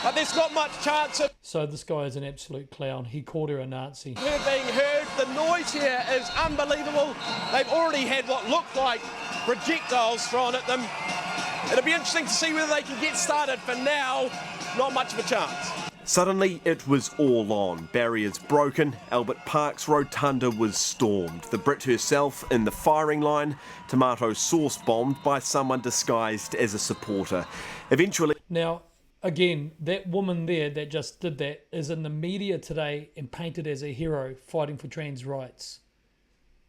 but there's not much chance of So this guy is an absolute clown. He called her a Nazi. her being heard. The noise here is unbelievable. They've already had what looked like projectiles thrown at them. It'll be interesting to see whether they can get started. For now, not much of a chance. Suddenly, it was all on. Barriers broken, Albert Park's rotunda was stormed. The Brit herself in the firing line, tomato sauce bombed by someone disguised as a supporter. Eventually... Now, again, that woman there that just did that is in the media today and painted as a hero fighting for trans rights.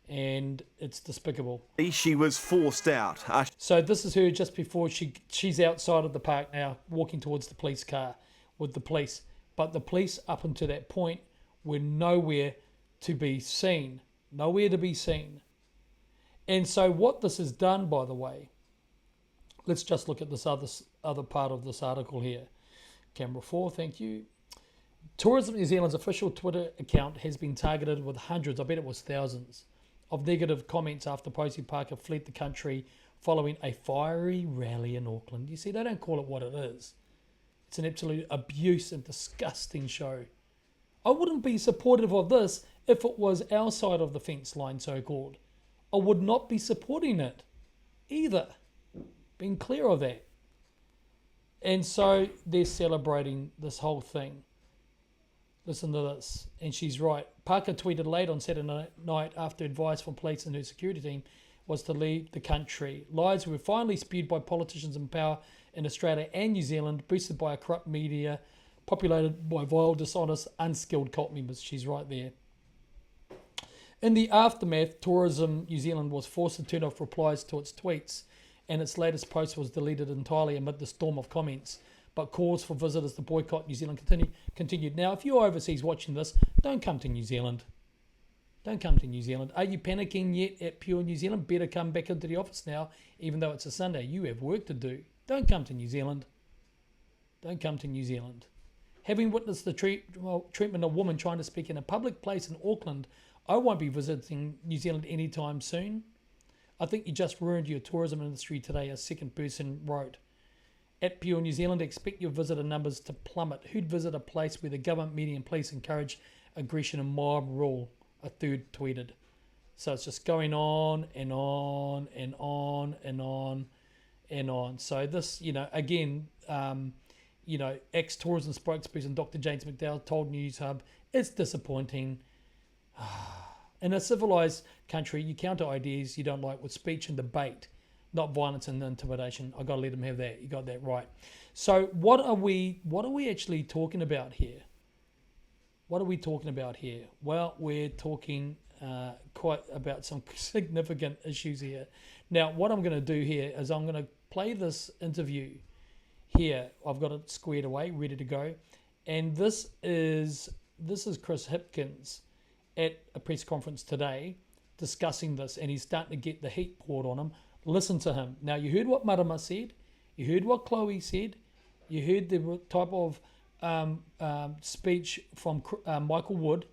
And it's despicable. She was forced out. So this is her just before she's outside of the park now, walking towards the police car with the police. But the police up until that point were nowhere to be seen. Nowhere to be seen. And so what this has done, by the way, let's just look at this other part of this article here. Camera 4, thank you. Tourism New Zealand's official Twitter account has been targeted with hundreds, I bet it was thousands, of negative comments after Posie Parker fled the country following a fiery rally in Auckland. You see, they don't call it what it is. It's an absolute abuse and disgusting show. I wouldn't be supportive of this if it was our side of the fence line, so-called. I would not be supporting it either. Being clear of that. And so they're celebrating this whole thing. Listen to this. And she's right. Parker tweeted late on Saturday night after advice from police and her security team was to leave the country. Lies were finally spewed by politicians in power in Australia and New Zealand, boosted by a corrupt media, populated by vile, dishonest, unskilled cult members. She's right there. In the aftermath, Tourism New Zealand was forced to turn off replies to its tweets, and its latest post was deleted entirely amid the storm of comments. But calls for visitors to boycott New Zealand continued. Now, if you're overseas watching this, don't come to New Zealand. Don't come to New Zealand. Are you panicking yet at Pure New Zealand? Better come back into the office now, even though it's a Sunday. You have work to do. Don't come to New Zealand. Don't come to New Zealand. Having witnessed the treatment of a woman trying to speak in a public place in Auckland, I won't be visiting New Zealand anytime soon. I think you just ruined your tourism industry today, a second person wrote. At Pure New Zealand, expect your visitor numbers to plummet. Who'd visit a place where the government, media and police encourage aggression and mob rule? A third tweeted. So it's just going on and on and on and on and on. So this, again, ex-tourism spokesperson Dr. James McDowell told News Hub, it's disappointing. In a civilised country, you counter ideas you don't like with speech and debate, not violence and intimidation. I got to let them have that. You got that right. So what are we actually talking about here? What are we talking about here? Well, we're talking quite about some significant issues here. Now, what I'm going to do here is I'm going to play this interview here. I've got it squared away, ready to go. And this is Chris Hipkins at a press conference today discussing this, and he's starting to get the heat poured on him. Listen to him. Now, you heard what Marama said. You heard what Chloe said. You heard the type of speech from Michael Wood,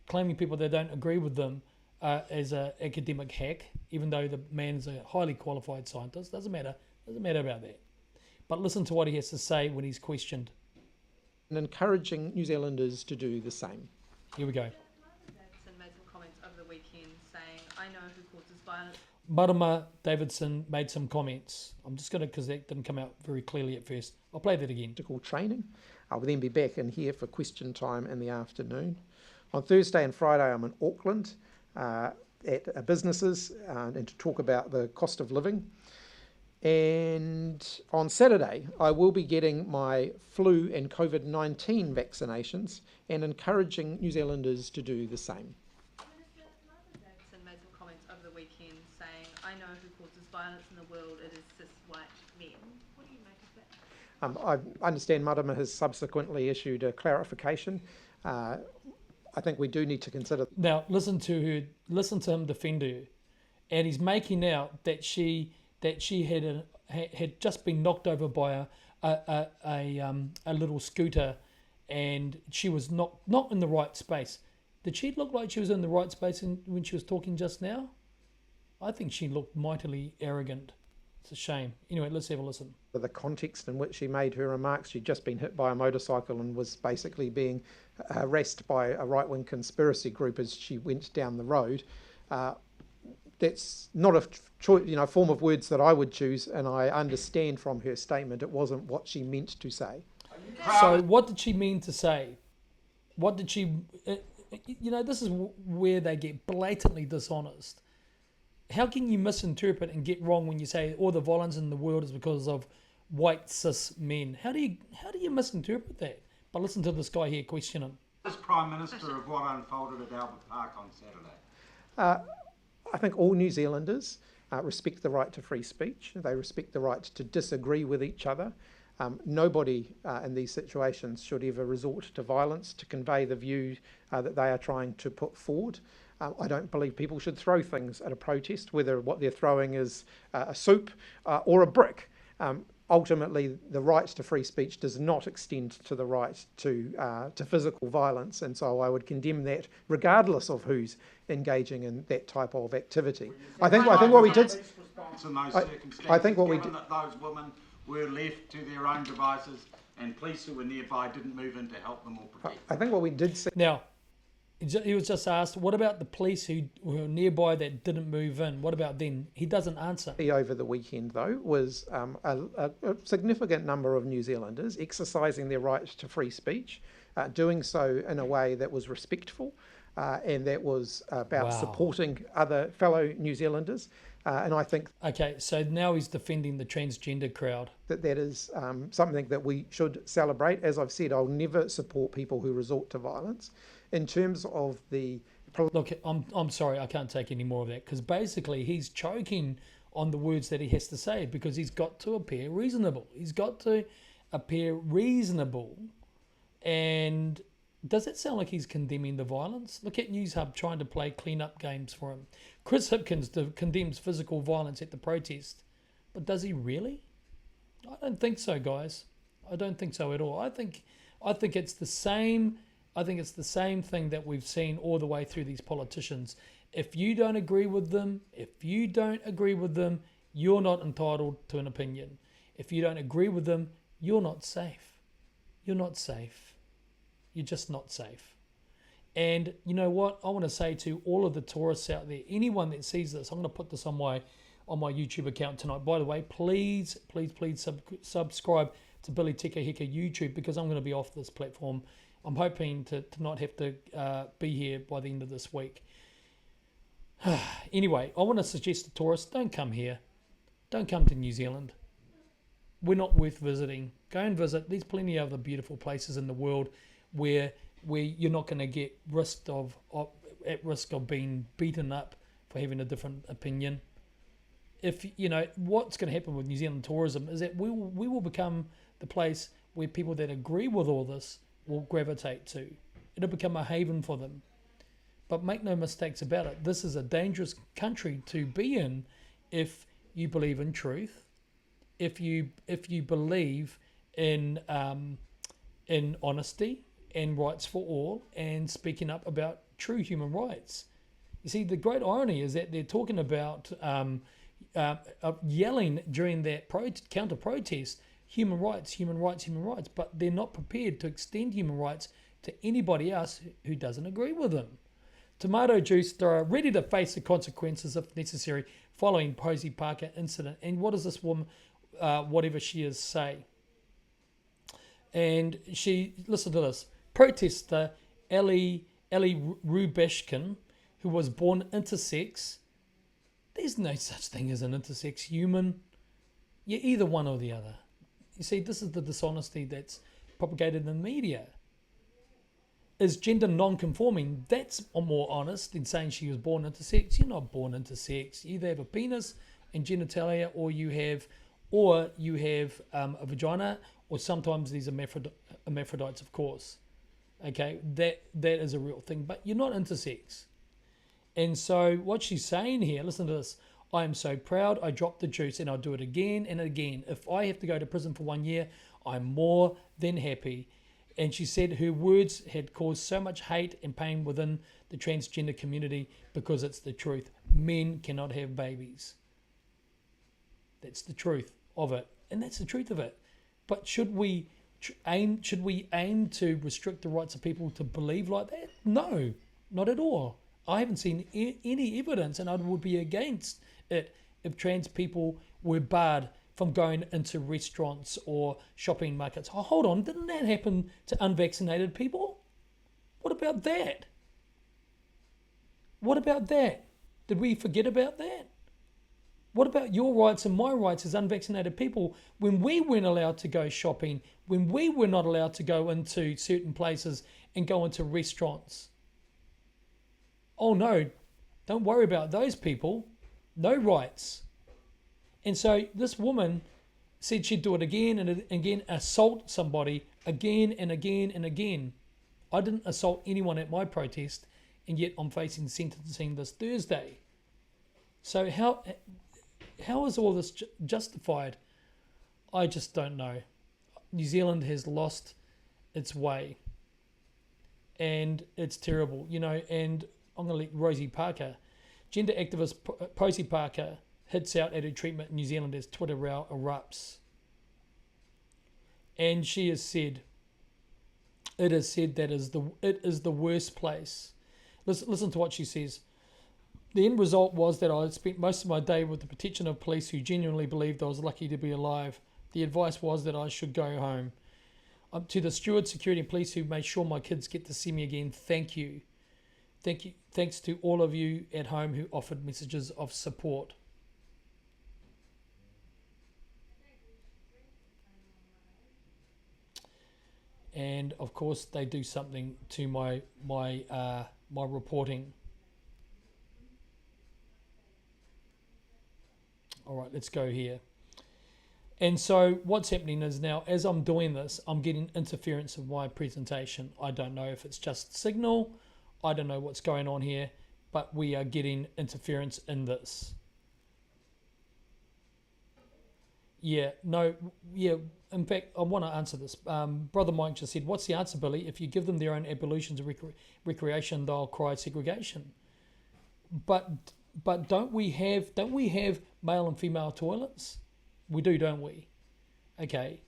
claiming people that don't agree with them as an academic hack, even though the man's a highly qualified scientist. Doesn't matter about that. But listen to what he has to say when he's questioned. And encouraging New Zealanders to do the same. Here we go. comments over the weekend saying, I know who causes violence. Marama Davidson made some comments. I'm just going to, because that didn't come out very clearly at first. I'll play that again. Training. I will then be back in here for question time in the afternoon. On Thursday and Friday, I'm in Auckland at businesses and to talk about the cost of living. And on Saturday, I will be getting my flu and COVID-19 vaccinations and encouraging New Zealanders to do the same. Minister Davidson made some comments over the weekend saying, I know who causes violence in the world, it is cis white men. What do you make of that? I understand Marama has subsequently issued a clarification. I think we do need to consider. Now, listen to him defend her. And he's making out that she had just been knocked over by a little scooter, and she was not in the right space. Did she look like she was in the right space when she was talking just now? I think she looked mightily arrogant. It's a shame. Anyway, let's have a listen. The context in which she made her remarks, she'd just been hit by a motorcycle and was basically being harassed by a right-wing conspiracy group as she went down the road. That's not a form of words that I would choose, and I understand from her statement it wasn't what she meant to say. So what did she mean to say? What did she... this is where they get blatantly dishonest. How can you misinterpret and get wrong when you say all the violence in the world is because of white cis men? How do you misinterpret that? But listen to this guy here question him. As Prime Minister of what unfolded at Albert Park on Saturday? I think all New Zealanders respect the right to free speech. They respect the right to disagree with each other. Nobody in these situations should ever resort to violence to convey the view that they are trying to put forward. I don't believe people should throw things at a protest, whether what they're throwing is a soup or a brick. Ultimately, the right to free speech does not extend to the right to physical violence, and so I would condemn that regardless of who's engaging in that type of activity. I think what we did. I think what we did. That those women were left to their own devices, and police who were nearby didn't move in to help them or protect them. I think what we did see. Now, he was just asked, what about the police who were nearby that didn't move in? What about them? He doesn't answer. Over the weekend, though, was a significant number of New Zealanders exercising their right to free speech, doing so in a way that was respectful and that was about supporting other fellow New Zealanders. And I think... Okay, so now he's defending the transgender crowd. That is something that we should celebrate. As I've said, I'll never support people who resort to violence. In terms of the... Look, I'm sorry, I can't take any more of that, because basically he's choking on the words that he has to say because he's got to appear reasonable. He's got to appear reasonable. And does it sound like he's condemning the violence? Look at News Hub trying to play clean-up games for him. Chris Hipkins condemns physical violence at the protest. But does he really? I don't think so, guys. I don't think so at all. I think it's the same... I think it's the same thing that we've seen all the way through these politicians. If you don't agree with them, you're not entitled to an opinion. If you don't agree with them, you're not safe. You're not safe. You're just not safe. And you know what? I want to say to all of the tourists out there, anyone that sees this, I'm going to put this on my YouTube account tonight. By the way, please subscribe to Billy Tika Heka YouTube, because I'm going to be off this platform. I'm hoping to not have to be here by the end of this week. Anyway, I want to suggest to tourists, don't come here. Don't come to New Zealand. We're not worth visiting. Go and visit. There's plenty of other beautiful places in the world where you're not going to get at risk of being beaten up for having a different opinion. If what's going to happen with New Zealand tourism is that we will become the place where people that agree with all this will gravitate to. It'll become a haven for them. But make no mistakes about it. This is a dangerous country to be in if you believe in truth, if you believe in honesty and rights for all, and speaking up about true human rights. You see, the great irony is that they're talking about yelling during that counter-protest, human rights, but they're not prepared to extend human rights to anybody else who doesn't agree with them. tomato juice thrower, ready to face the consequences if necessary following Posie Parker incident. And what does this woman, whatever she is, say? And she, listen to this, protester Ellie Rubeshkin, who was born intersex. There's no such thing as an intersex human. You're either one or the other. You see, this is the dishonesty that's propagated in the media. Is gender non-conforming? That's more honest than saying she was born intersex. You're not born intersex. You either have a penis and genitalia, or you have a vagina, or sometimes these hermaphrodites, of course. Okay, that is a real thing, but you're not intersex. And so what she's saying here, listen to this. I am so proud. I dropped the juice and I'll do it again and again. If I have to go to prison for 1 year, I'm more than happy. And she said her words had caused so much hate and pain within the transgender community because it's the truth. Men cannot have babies. That's the truth of it. And that's the truth of it. But should we aim to restrict the rights of people to believe like that? No, not at all. I haven't seen any evidence, and I would be against it if trans people were barred from going into restaurants or shopping markets. Oh, hold on, didn't that happen to unvaccinated people? What about that? What about that? Did we forget about that? What about your rights and my rights as unvaccinated people when we weren't allowed to go shopping, when we were not allowed to go into certain places and go into restaurants? Oh no, don't worry about those people. No rights. And so this woman said she'd do it again and again, assault somebody again and again and again. I didn't assault anyone at my protest, and yet I'm facing sentencing this Thursday. So how is all this justified? I just don't know. New Zealand has lost its way, and it's terrible, you know. And I'm going to let Rosie Parker, gender activist Posie Parker, hits out at her treatment in New Zealand as Twitter row erupts. And she has said, it is said that it is the worst place. Listen to what she says. The end result was that I spent most of my day with the protection of police who genuinely believed I was lucky to be alive. The advice was that I should go home. To the steward, security and police who made sure my kids get to see me again, thank you. Thank you. Thanks to all of you at home who offered messages of support. And of course, they do something to my reporting. All right, let's go here. And so what's happening is now, as I'm doing this, I'm getting interference of my presentation. I don't know if it's just signal. I don't know what's going on here, but we are getting interference in this. In fact, I want to answer this. Brother Mike just said, what's the answer, Billy? If you give them their own ablutions of recreation, they'll cry segregation. But don't we have male and female toilets? We do, don't we? Okay.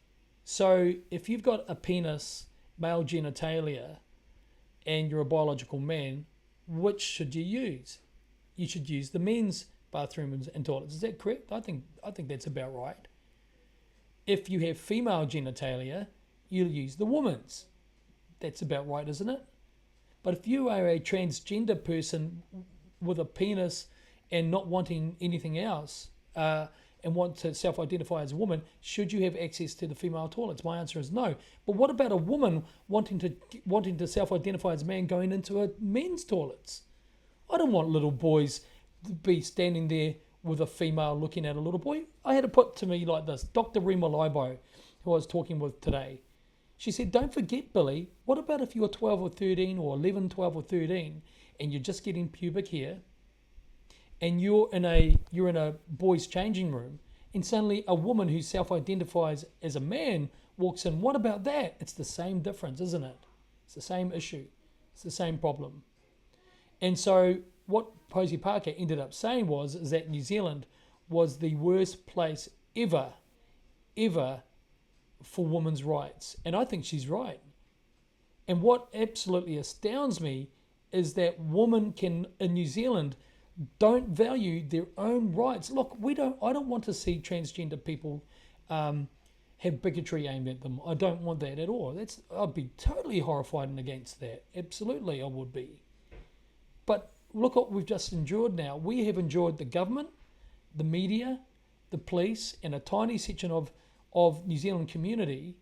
So if you've got a penis, male genitalia, and you're a biological man, which should you use? You should use the men's bathrooms and toilets. Is that correct? I think that's about right. If you have female genitalia, you'll use the woman's. That's about right, isn't it? But if you are a transgender person with a penis and not wanting anything else, and want to self-identify as a woman, should you have access to the female toilets? My answer is no. But what about a woman wanting to self-identify as a man going into a men's toilets? I don't want little boys to be standing there with a female looking at a little boy. I had it put to me like this. Dr. Rima Libo, who I was talking with today, she said, don't forget, Billy, what about if you're 12 or 13 or 11, 12 or 13 and you're just getting pubic hair and you're in a boys' changing room and suddenly a woman who self-identifies as a man walks in. What about that? It's the same difference, isn't it? It's the same issue. It's the same problem. And so what Posie Parker ended up saying is that New Zealand was the worst place ever for women's rights. And I think she's right. And what absolutely astounds me is that women in New Zealand don't value their own rights. Look, I don't want to see transgender people have bigotry aimed at them. I don't want that at all. I'd be totally horrified and against that. Absolutely, I would be. But look what we've just endured now. We have endured the government, the media, the police, and a tiny section of New Zealand community,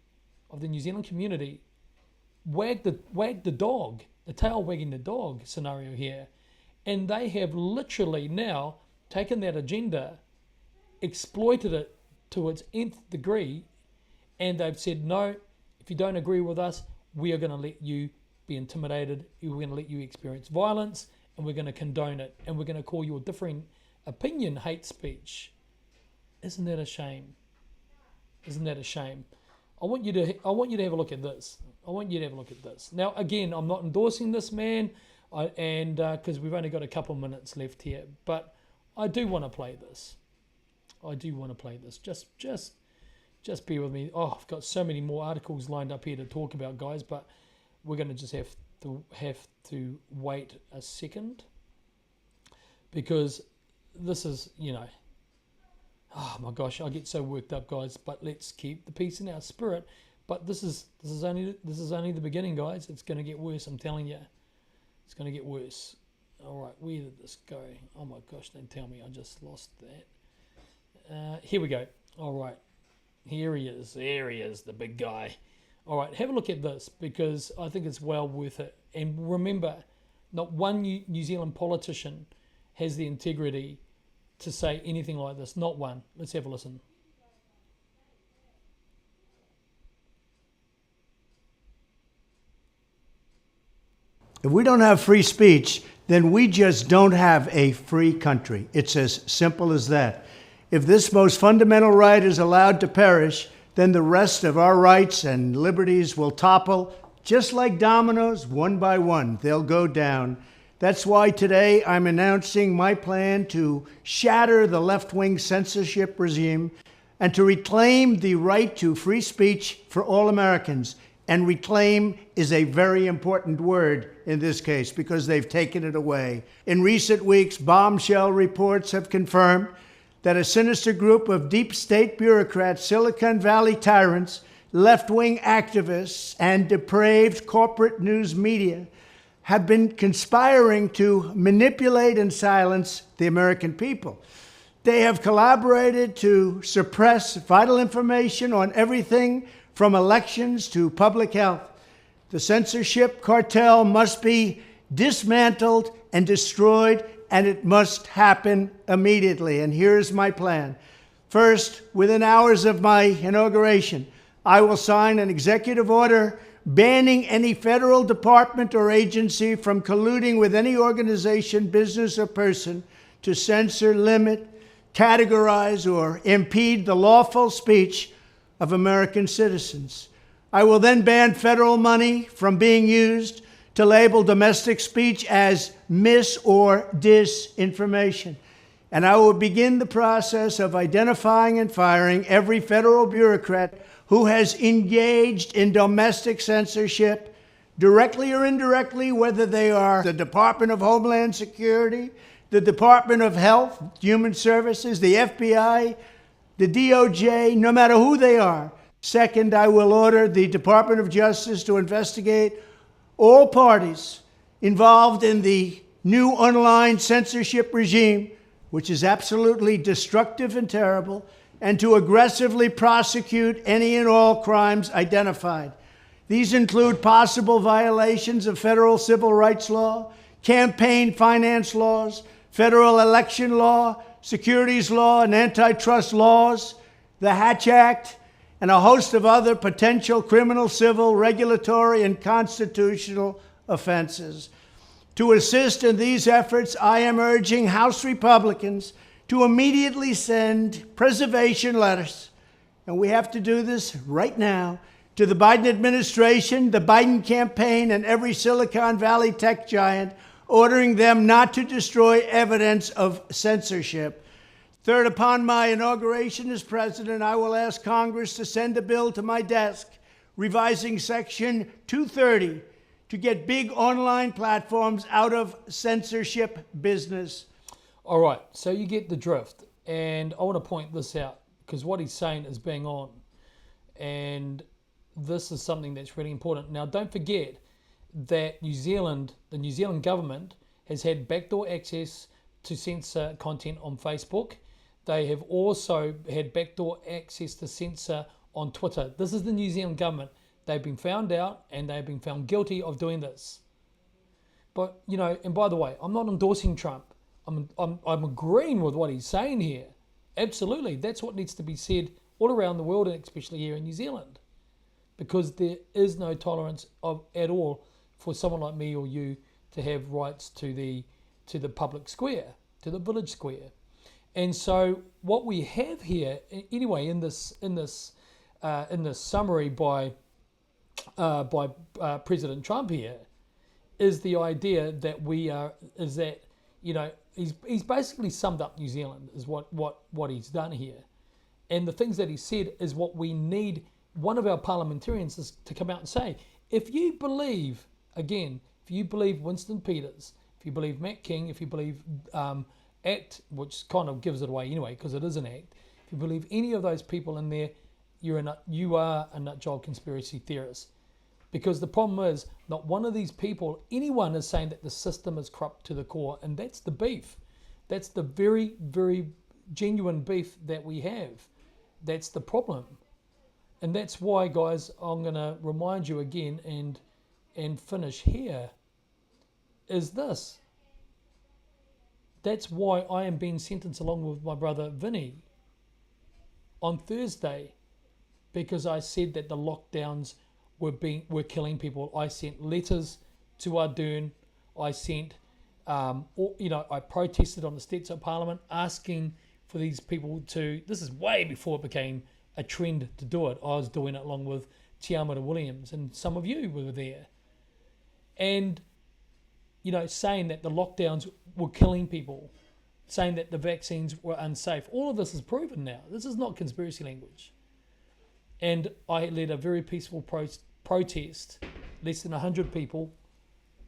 wag the dog, the tail wagging the dog scenario here. And they have literally now taken that agenda, exploited it to its nth degree, and they've said, no, if you don't agree with us, we are going to let you be intimidated, we're going to let you experience violence, and we're going to condone it, and we're going to call your differing opinion hate speech. Isn't that a shame? Isn't that a shame? I want you to have a look at this. Now, again, I'm not endorsing this man, because we've only got a couple minutes left here, but I do want to play this. Just bear with me. Oh, I've got so many more articles lined up here to talk about, guys, but we're going to just have to wait a second, because this is, oh my gosh, I get so worked up, guys. But let's keep the peace in our spirit. But this is only the beginning, guys. It's going to get worse. I'm telling you, it's going to get worse. All right, where did this go? Oh my gosh, don't tell me I just lost that. Here we go. All right, here he is. There he is, the big guy. All right, have a look at this, because I think it's well worth it. And remember, not one New Zealand politician has the integrity to say anything like this. Not one. Let's have a listen. If we don't have free speech, then we just don't have a free country. It's as simple as that. If this most fundamental right is allowed to perish, then the rest of our rights and liberties will topple, just like dominoes, one by one. They'll go down. That's why today I'm announcing my plan to shatter the left-wing censorship regime and to reclaim the right to free speech for all Americans. And reclaim is a very important word in this case, because they've taken it away. In recent weeks, bombshell reports have confirmed that a sinister group of deep state bureaucrats, Silicon Valley tyrants, left-wing activists, and depraved corporate news media have been conspiring to manipulate and silence the American people. They have collaborated to suppress vital information on everything from elections to public health. The censorship cartel must be dismantled and destroyed, and it must happen immediately. And here's my plan. First, within hours of my inauguration, I will sign an executive order banning any federal department or agency from colluding with any organization, business, or person to censor, limit, categorize, or impede the lawful speech of American citizens. I will then ban federal money from being used to label domestic speech as mis- or disinformation. And I will begin the process of identifying and firing every federal bureaucrat who has engaged in domestic censorship, directly or indirectly, whether they are the Department of Homeland Security, the Department of Health, Human Services, the FBI, the DOJ, no matter who they are. Second, I will order the Department of Justice to investigate all parties involved in the new online censorship regime, which is absolutely destructive and terrible, and to aggressively prosecute any and all crimes identified. These include possible violations of federal civil rights law, campaign finance laws, federal election law, securities law, and antitrust laws, the Hatch Act, and a host of other potential criminal, civil, regulatory, and constitutional offenses. To assist in these efforts, I am urging House Republicans to immediately send preservation letters, and we have to do this right now, to the Biden administration, the Biden campaign, and every Silicon Valley tech giant, ordering them not to destroy evidence of censorship. Third, upon my inauguration as president, I will ask Congress to send a bill to my desk revising Section 230 to get big online platforms out of censorship business. All right, so you get the drift. And I want to point this out because what he's saying is bang on. And this is something that's really important. Now, don't forget that the New Zealand government has had backdoor access to censor content on Facebook. They have also had backdoor access to censor on Twitter. This is the New Zealand government. They've been found out and they've been found guilty of doing this. But, you know, and by the way, I'm not endorsing Trump. I'm agreeing with what he's saying here. Absolutely. That's what needs to be said all around the world, and especially here in New Zealand. Because there is no tolerance at all for someone like me or you to have rights to the public square, to the village square. And so what we have here, anyway, in this summary by President Trump here, is the idea that he's basically summed up New Zealand is what he's done here, and the things that he said is what we need. One of our parliamentarians is to come out and say, if you believe Winston Peters, if you believe Matt King, if you believe ACT, which kind of gives it away anyway because it is an ACT, if you believe any of those people in there, you are a nutjob conspiracy theorist. Because the problem is, not one of these people, anyone is saying that the system is corrupt to the core, and that's the beef. That's the very, very genuine beef that we have. That's the problem. And that's why, guys, I'm going to remind you again and finish here, is this. That's why I am being sentenced along with my brother Vinny on Thursday, because I said that the lockdowns were killing people. I sent letters to Ardern. I sent, I protested on the steps of Parliament asking for these people to, this is way before it became a trend to do it. I was doing it along with Te Amara Williams, and some of you were there. And, saying that the lockdowns were killing people, saying that the vaccines were unsafe. All of this is proven now. This is not conspiracy language. And I led a very peaceful protest, less than 100 people,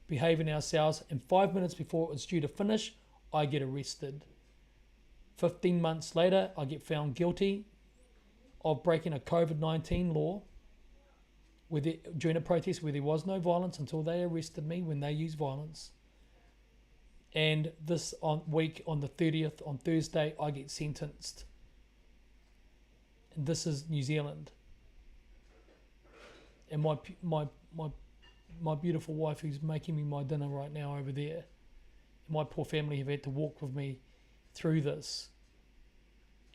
behaving ourselves, and 5 minutes before it was due to finish, I get arrested. 15 months later, I get found guilty of breaking a COVID-19 law during a protest where there was no violence until they arrested me when they used violence. And this week, on the 30th, on Thursday, I get sentenced. And this is New Zealand. And my beautiful wife, who's making me my dinner right now over there, and my poor family have had to walk with me through this.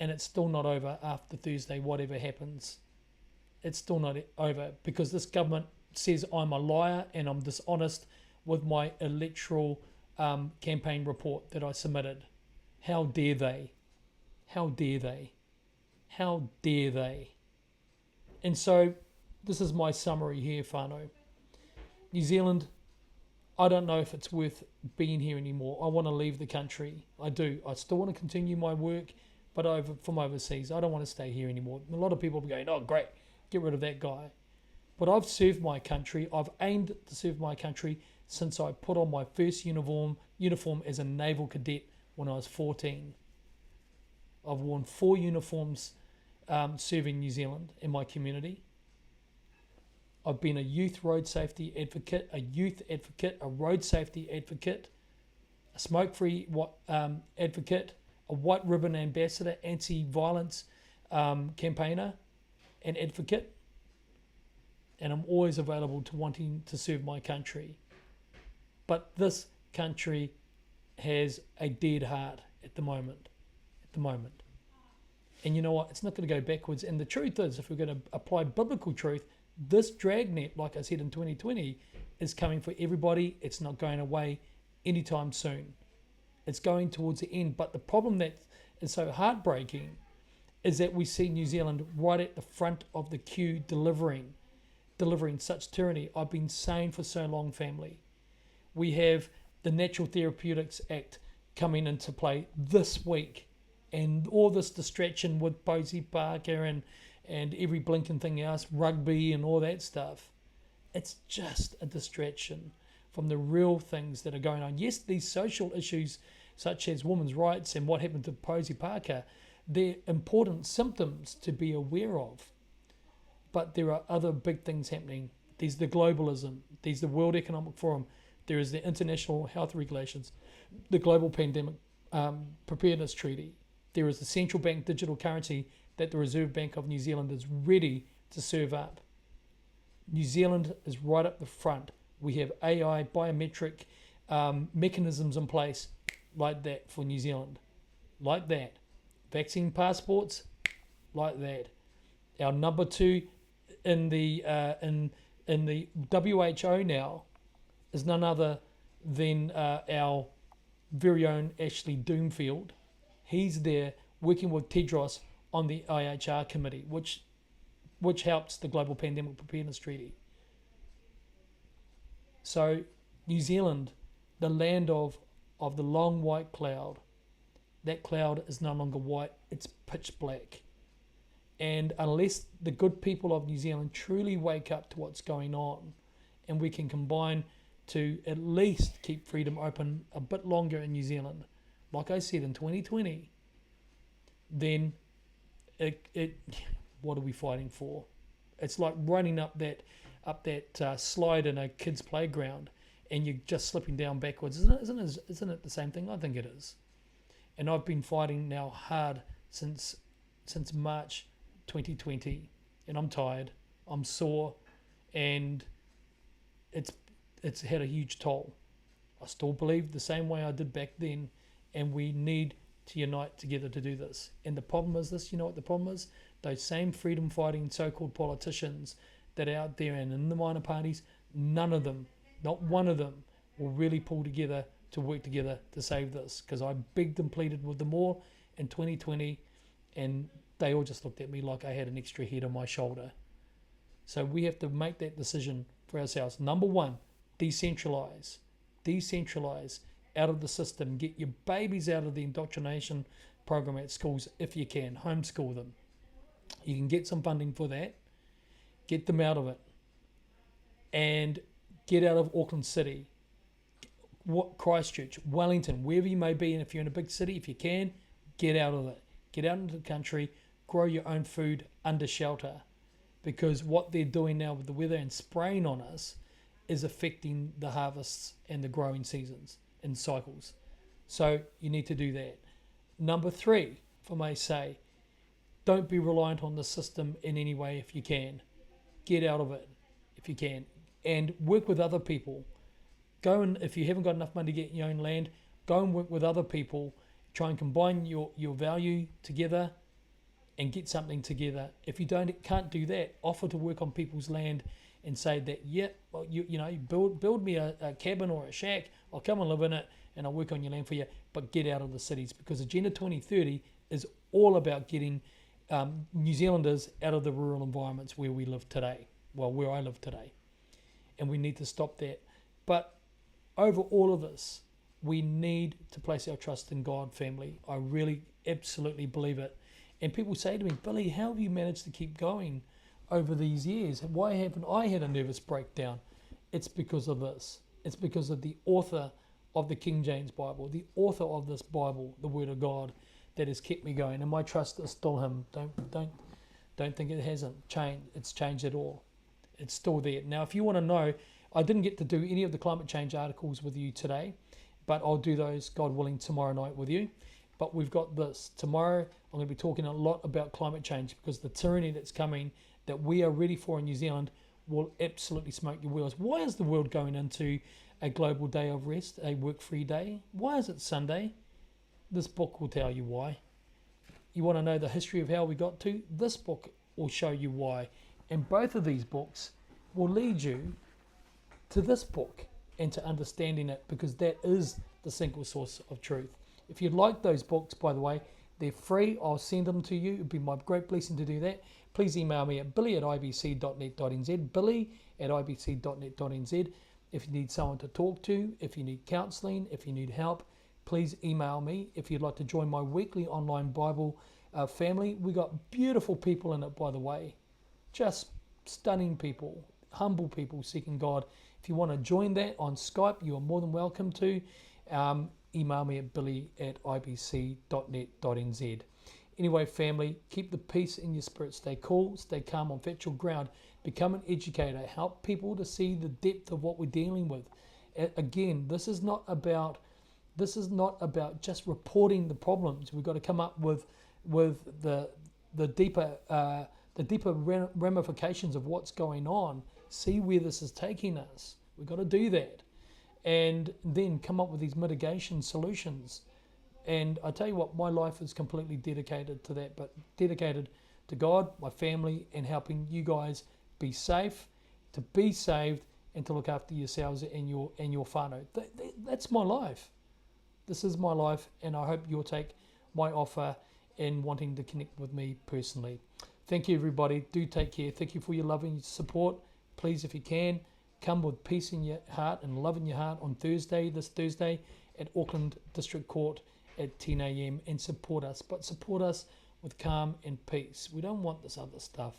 And it's still not over after Thursday, whatever happens. It's still not over because this government says I'm a liar and I'm dishonest with my electoral campaign report that I submitted. How dare they? How dare they? How dare they? And so this is my summary here, whānau. New Zealand, I don't know if it's worth being here anymore. I want to leave the country. I do. I still want to continue my work, but from overseas. I don't want to stay here anymore. A lot of people will be going, oh, great, get rid of that guy. But I've served my country. I've aimed to serve my country since I put on my first uniform as a naval cadet when I was 14. I've worn 4 uniforms serving New Zealand in my community. I've been a youth road safety advocate, a road safety advocate, a smoke-free advocate, a white ribbon ambassador, anti-violence campaigner and advocate. And I'm always available to wanting to serve my country. But this country has a dead heart at the moment. And you know what? It's not going to go backwards. And the truth is, if we're going to apply biblical truth, this dragnet, like I said in 2020, is coming for everybody. It's not going away anytime soon. It's going towards the end. But the problem that is so heartbreaking is that we see New Zealand right at the front of the queue delivering such tyranny. I've been saying for so long, family. We have the Natural Therapeutics Act coming into play this week, and all this distraction with Posie Parker and every blinking thing else, rugby and all that stuff. It's just a distraction from the real things that are going on. Yes, these social issues such as women's rights and what happened to Posie Parker, they're important symptoms to be aware of. But there are other big things happening. There's the globalism, there's the World Economic Forum, there is the International Health Regulations, the Global Pandemic Preparedness Treaty. There is the central bank digital currency that the Reserve Bank of New Zealand is ready to serve up. New Zealand is right up the front. We have AI biometric mechanisms in place like that for New Zealand, like that. Vaccine passports, like that. Our number 2 in the WHO now is none other than our very own Ashley Doomfield. He's there working with Tedros on the IHR committee, which helps the Global Pandemic Preparedness Treaty. So New Zealand, the land of the long white cloud, that cloud is no longer white, it's pitch black. And unless the good people of New Zealand truly wake up to what's going on, and we can combine to at least keep freedom open a bit longer in New Zealand, like I said, in 2020, then what are we fighting for? It's like running up that slide in a kid's playground and you're just slipping down backwards. Isn't it the same thing? I think it is. And I've been fighting now hard since March 2020, and I'm tired, I'm sore, and it's had a huge toll. I still believe the same way I did back then, and we need to unite together to do this. And the problem is this, you know what the problem is? Those same freedom fighting so-called politicians that are out there and in the minor parties, none of them, not one of them, will really pull together to work together to save this, because I begged and pleaded with them all in 2020, and they all just looked at me like I had an extra head on my shoulder. So we have to make that decision for ourselves. Number 1, decentralize out of the system. Get your babies out of the indoctrination program at schools if you can. Homeschool them. You can get some funding for that. Get them out of it. And get out of Auckland City, Christchurch, Wellington, wherever you may be. And if you're in a big city, if you can, get out of it. Get out into the country, grow your own food under shelter. Because what they're doing now with the weather and spraying on us is affecting the harvests and the growing seasons and cycles. So you need to do that. Number 3, if I may say, don't be reliant on the system in any way if you can. Get out of it if you can. And work with other people. Go and, if you haven't got enough money to get your own land, go and work with other people. Try and combine your value together and get something together. If you can't do that, offer to work on people's land and say that, yeah, well, you know, build me a cabin or a shack, I'll come and live in it and I'll work on your land for you, but get out of the cities, because Agenda 2030 is all about getting New Zealanders out of the rural environments where we live today, well, where I live today. And we need to stop that. But over all of this, we need to place our trust in God, family. I really absolutely believe it. And people say to me, Billy, how have you managed to keep going over these years? Why haven't I had a nervous breakdown? It's because of this. It's because of the author of the King James Bible, the author of this Bible, the Word of God, that has kept me going. And my trust is still Him. Don't think it hasn't changed. It's changed at all. It's still there. Now, if you want to know, I didn't get to do any of the climate change articles with you today, but I'll do those, God willing, tomorrow night with you. But we've got this. Tomorrow, I'm going to be talking a lot about climate change, because the tyranny that's coming, that we are ready for in New Zealand, will absolutely smoke your wheels. Why is the world going into a global day of rest, a work-free day? Why is it Sunday? This book will tell you why. You want to know the history of how we got to? This book will show you why. And both of these books will lead you to this book and to understanding it, because that is the single source of truth. If you'd like those books, by the way, they're free. I'll send them to you. It'd be my great blessing to do that. Please email me at billy@ibc.net.nz, billy@ibc.net.nz. If you need someone to talk to, if you need counselling, if you need help, please email me. If you'd like to join my weekly online Bible family, we got beautiful people in it, by the way. Just stunning people. humble people seeking God. If you want to join that on Skype, you are more than welcome to. Email me at billy@ibc.net.nz. Anyway, family, keep the peace in your spirit. Stay cool, stay calm on factual ground. Become an educator. Help people to see the depth of what we're dealing with. Again, this is not about just reporting the problems. We've got to come up with the deeper ramifications of what's going on. See where this is taking us. We've got to do that, and then come up with these mitigation solutions. And I tell you what, my life is completely dedicated to that, but dedicated to God, my family, and helping you guys be safe, to be saved, and to look after yourselves and your whānau. That's my life. This is my life, and I hope you'll take my offer in wanting to connect with me personally. Thank you, everybody. Do take care. Thank you for your love and your support. Please, if you can, come with peace in your heart and love in your heart on this Thursday at Auckland District Court at 10 a.m. and support us. But support us with calm and peace. We don't want this other stuff.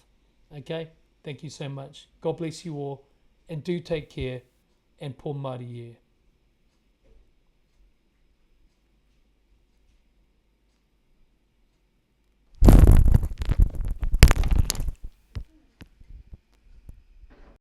Okay? Thank you so much. God bless you all. And do take care. And Pō Mārie.